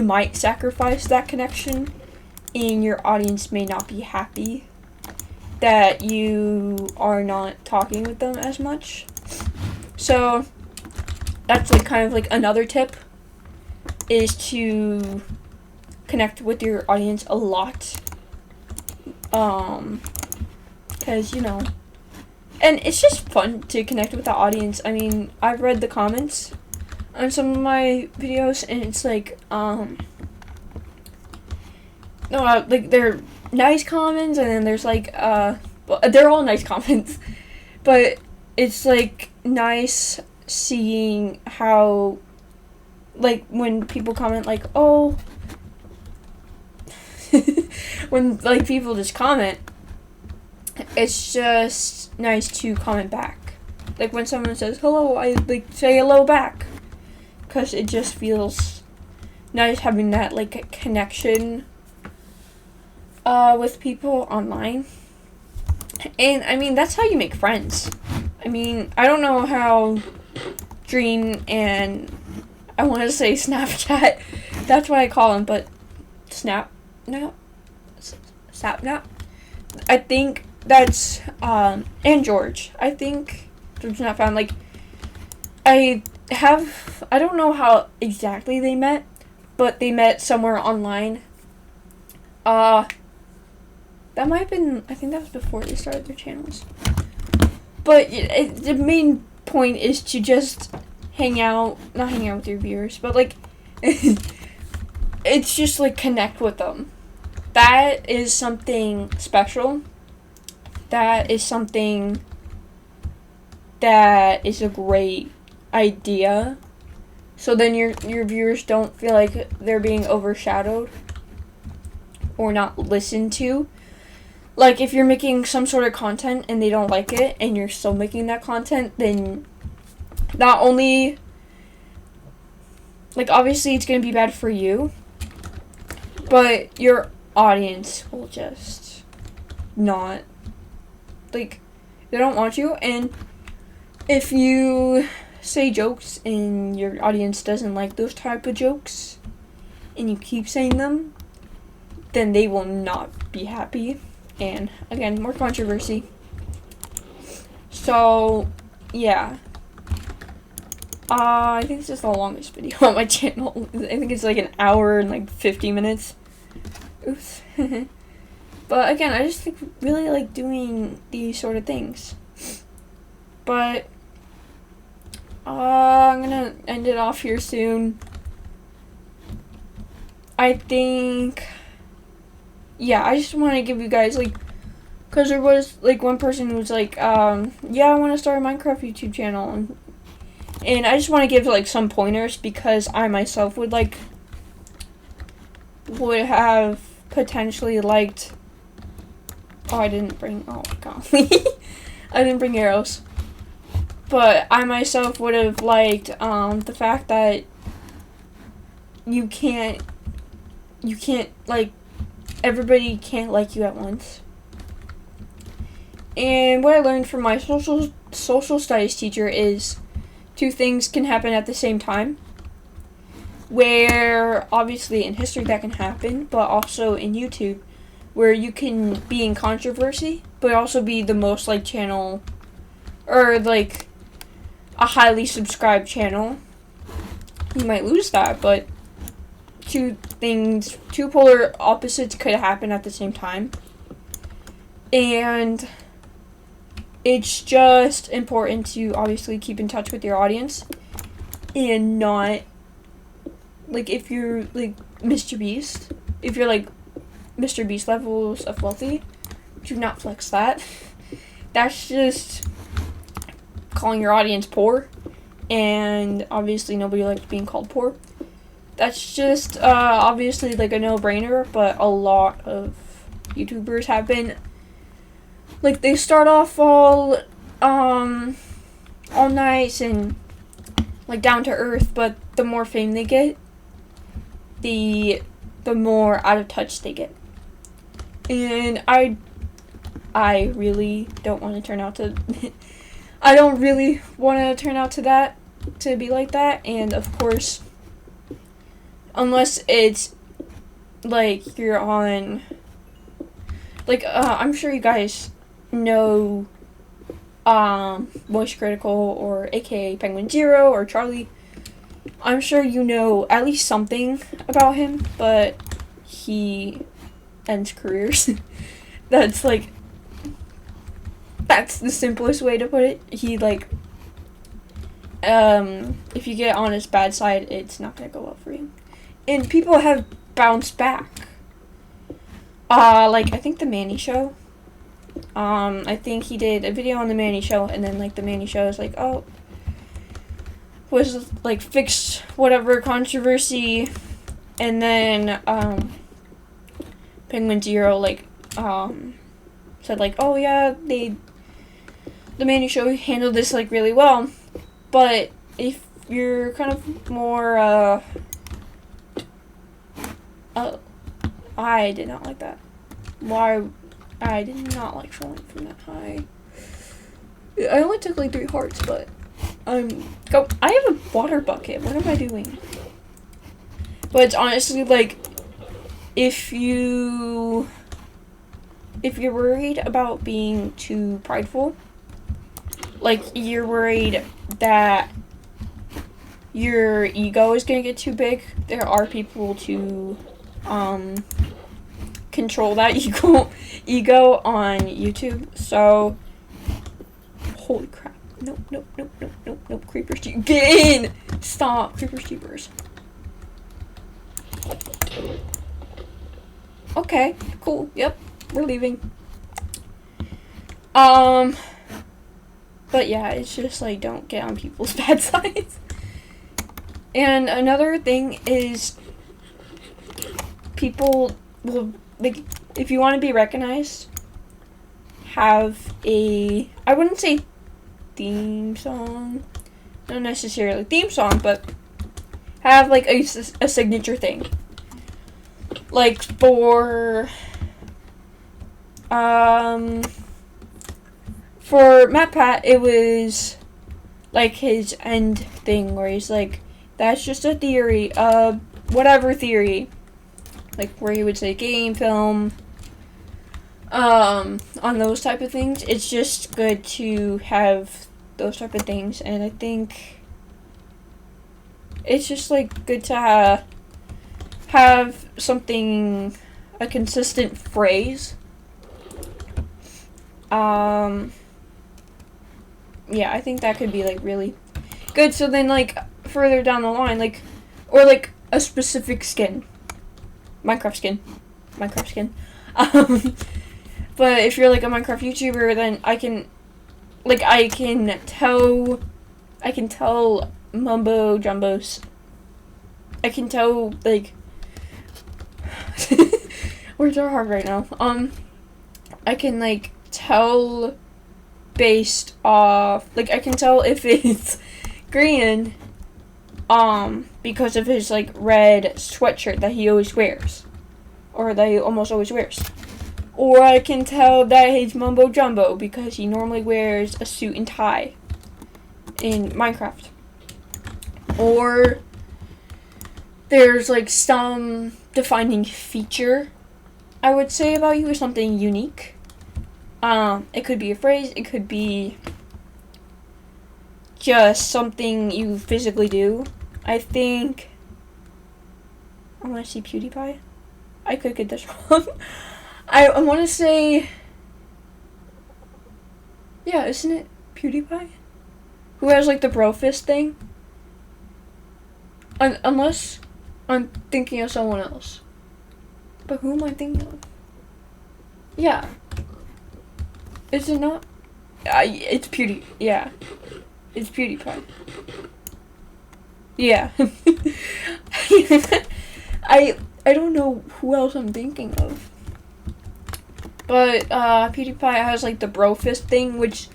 might sacrifice that connection, and your audience may not be happy that you are not talking with them as much. So that's like kind of like another tip, is to connect with your audience a lot, because and it's just fun to connect with the audience. I mean, I've read the comments on some of my videos, and it's like, no, like, they're nice comments, and then there's like, well, they're all nice comments, but it's like nice seeing how, like, when people comment like, oh, when like people just comment, it's just nice to comment back. Like when someone says hello, I like say hello back, because it just feels nice having that like connection with people online. And I mean, that's how you make friends. I mean, I don't know how Dream and I want to say Snapchat, that's what I call them, but Snapchat. I think that's and George. I think George's not found. Like, I don't know how exactly they met, but they met somewhere online. That might have been, I think that was before they started their channels. But the main point is to just not hang out with your viewers, but like, it's just like connect with them. That is something special. That is something that is a great idea. So then your viewers don't feel like they're being overshadowed or not listened to. Like, if you're making some sort of content and they don't like it and you're still making that content, then not only, like, obviously it's going to be bad for you, but your audience will just not, like, they don't want you. And if you say jokes and your audience doesn't like those type of jokes and you keep saying them, then they will not be happy. And again, more controversy. So yeah, I think this is the longest video on my channel. I think it's like an hour and like 50 minutes. Oops. But again, I just think really like doing these sort of things. But I'm gonna end it off here soon. I think, yeah, I just want to give you guys, like, because there was, like, one person who was like, yeah, I want to start a Minecraft YouTube channel, and I just want to give, like, some pointers, because I myself would have potentially liked, I didn't bring arrows, but I myself would have liked, the fact that you can't, like, everybody can't like you at once. And what I learned from my social studies teacher is two things can happen at the same time. Where obviously in history that can happen, but also in YouTube, where you can be in controversy, but also be the most liked channel, or like a highly subscribed channel. You might lose that, but two polar opposites could happen at the same time. And it's just important to obviously keep in touch with your audience and not, like, if you're like Mr. Beast, if you're like Mr. Beast levels of wealthy, do not flex that. That's just calling your audience poor, and obviously nobody likes being called poor. That's just obviously like a no-brainer, but a lot of YouTubers have been, like, they start off all nice and like down to earth, but the more fame they get, the more out of touch they get. And I really don't want to turn out to I don't really want to turn out to be like that. And of course, unless it's like you're on, like, I'm sure you guys know Moist Critical, or aka Penguin Zero, or Charlie. I'm sure you know at least something about him, but he ends careers. That's the simplest way to put it. He, like, if you get on his bad side, it's not gonna go well for you. And people have bounced back. Like, I think The Manny Show. I think he did a video on The Manny Show, and then, like, The Manny Show is like, oh, was, like, fixed whatever controversy, and then, Penguin Zero, like, said, like, oh, yeah, The Manny Show handled this, like, really well, but if you're kind of more, I did not like that. Why? I did not like falling from that high. I only took, like, 3 hearts, but I have a water bucket. What am I doing? But it's honestly, like, if you're worried about being too prideful, like, you're worried that your ego is gonna get too big, there are people to control that ego on YouTube. So, holy crap. Nope, creepers, get in! Stop, creepers, jeepers. Okay, cool, yep, we're leaving. But yeah, it's just, like, don't get on people's bad sides. And another thing is, people will, like, if you want to be recognized, have I wouldn't say theme song, not necessarily theme song, but have, like, a signature thing. Like, for MatPat, it was, like, his end thing, where he's like, that's just a theory, whatever theory. Like, where he would say game, film, on those type of things. It's just good to have those type of things, and I think it's just, like, good to have something, a consistent phrase. Yeah, I think that could be, like, really good. So then, like, further down the line, like, or, like, a specific skin. Minecraft skin. But if you're, like, a Minecraft YouTuber, then I can tell Mumbo Jumbos. I can tell, like, words are hard right now. I can, like, tell based off, like, I can tell if it's green, because of his, like, red sweatshirt that he always wears, or that he almost always wears. Or I can tell that he's Mumbo Jumbo because he normally wears a suit and tie in Minecraft. Or there's, like, some defining feature, I would say, about you, or something unique. It could be a phrase, it could be just something you physically do. I think I want to see PewDiePie. I could get this wrong. I want to say, yeah, isn't it PewDiePie? Who has, like, the bro fist thing? Unless I'm thinking of someone else. But who am I thinking of? Yeah. Is it not? It's yeah. It's PewDiePie. Yeah. I don't know who else I'm thinking of. But, PewDiePie has, like, the bro fist thing, which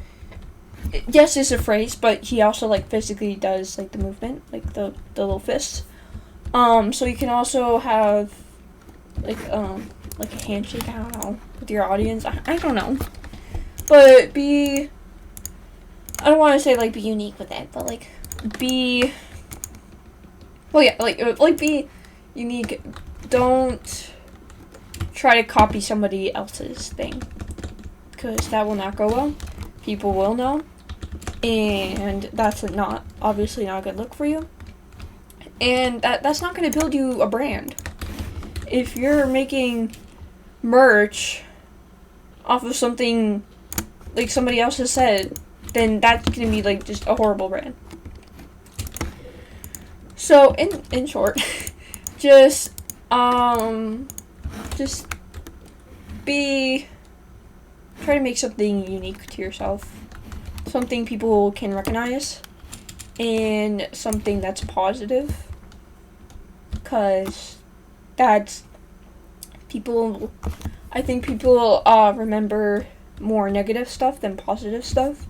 yes, it's a phrase, but he also like physically does like the movement, like the little fists. So you can also have like a handshake, I don't know, with your audience. I don't know. But I don't want to say like be unique with it, but like be be unique. Don't try to copy somebody else's thing, because that will not go well. People will know, and that's obviously not a good look for you. And that's not going to build you a brand. If you're making merch off of something like somebody else has said, then that's going to be like just a horrible brand. So in short, just try to make something unique to yourself, something people can recognize, and something that's positive, because that's I think people remember more negative stuff than positive stuff,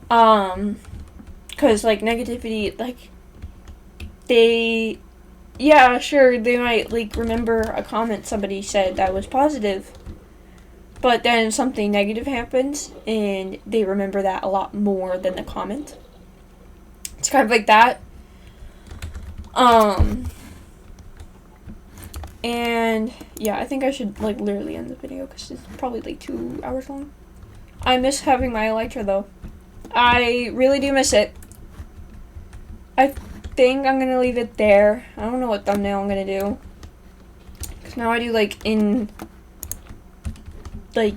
because like negativity, like they might like remember a comment somebody said that was positive, but then something negative happens and they remember that a lot more than the comment. It's kind of like that. And yeah, I think I should like literally end the video because it's probably like 2 hours long. I miss having my elytra though. I really do miss it. I think I'm gonna leave it there. I don't know what thumbnail I'm gonna do, because now I do like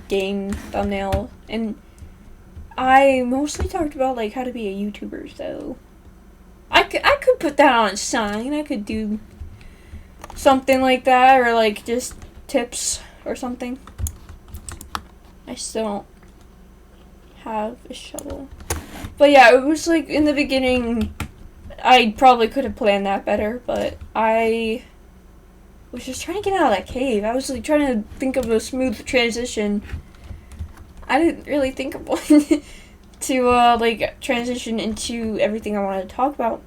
game thumbnail, and I mostly talked about like how to be a YouTuber, so I could put that on a sign. I could do something like that, or like just tips or something. I still don't have a shovel, but yeah, it was like in the beginning I probably could have planned that better, but I was just trying to get out of that cave. I was like trying to think of a smooth transition. I didn't really think of one to like transition into everything I wanted to talk about.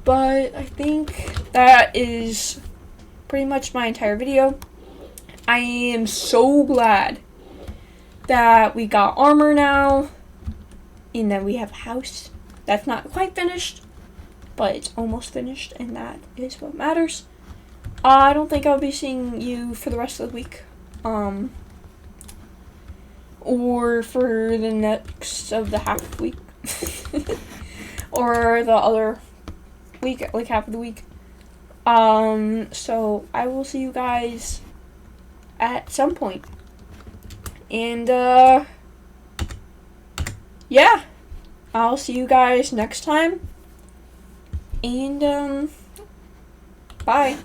But I think that is pretty much my entire video. I am so glad that we got armor now, and that we have a house that's not quite finished, but it's almost finished, and that is what matters. I don't think I'll be seeing you for the rest of the week, or for the next of the half week, or the other week, like half of the week. So I will see you guys at some point, and yeah, I'll see you guys next time, and bye.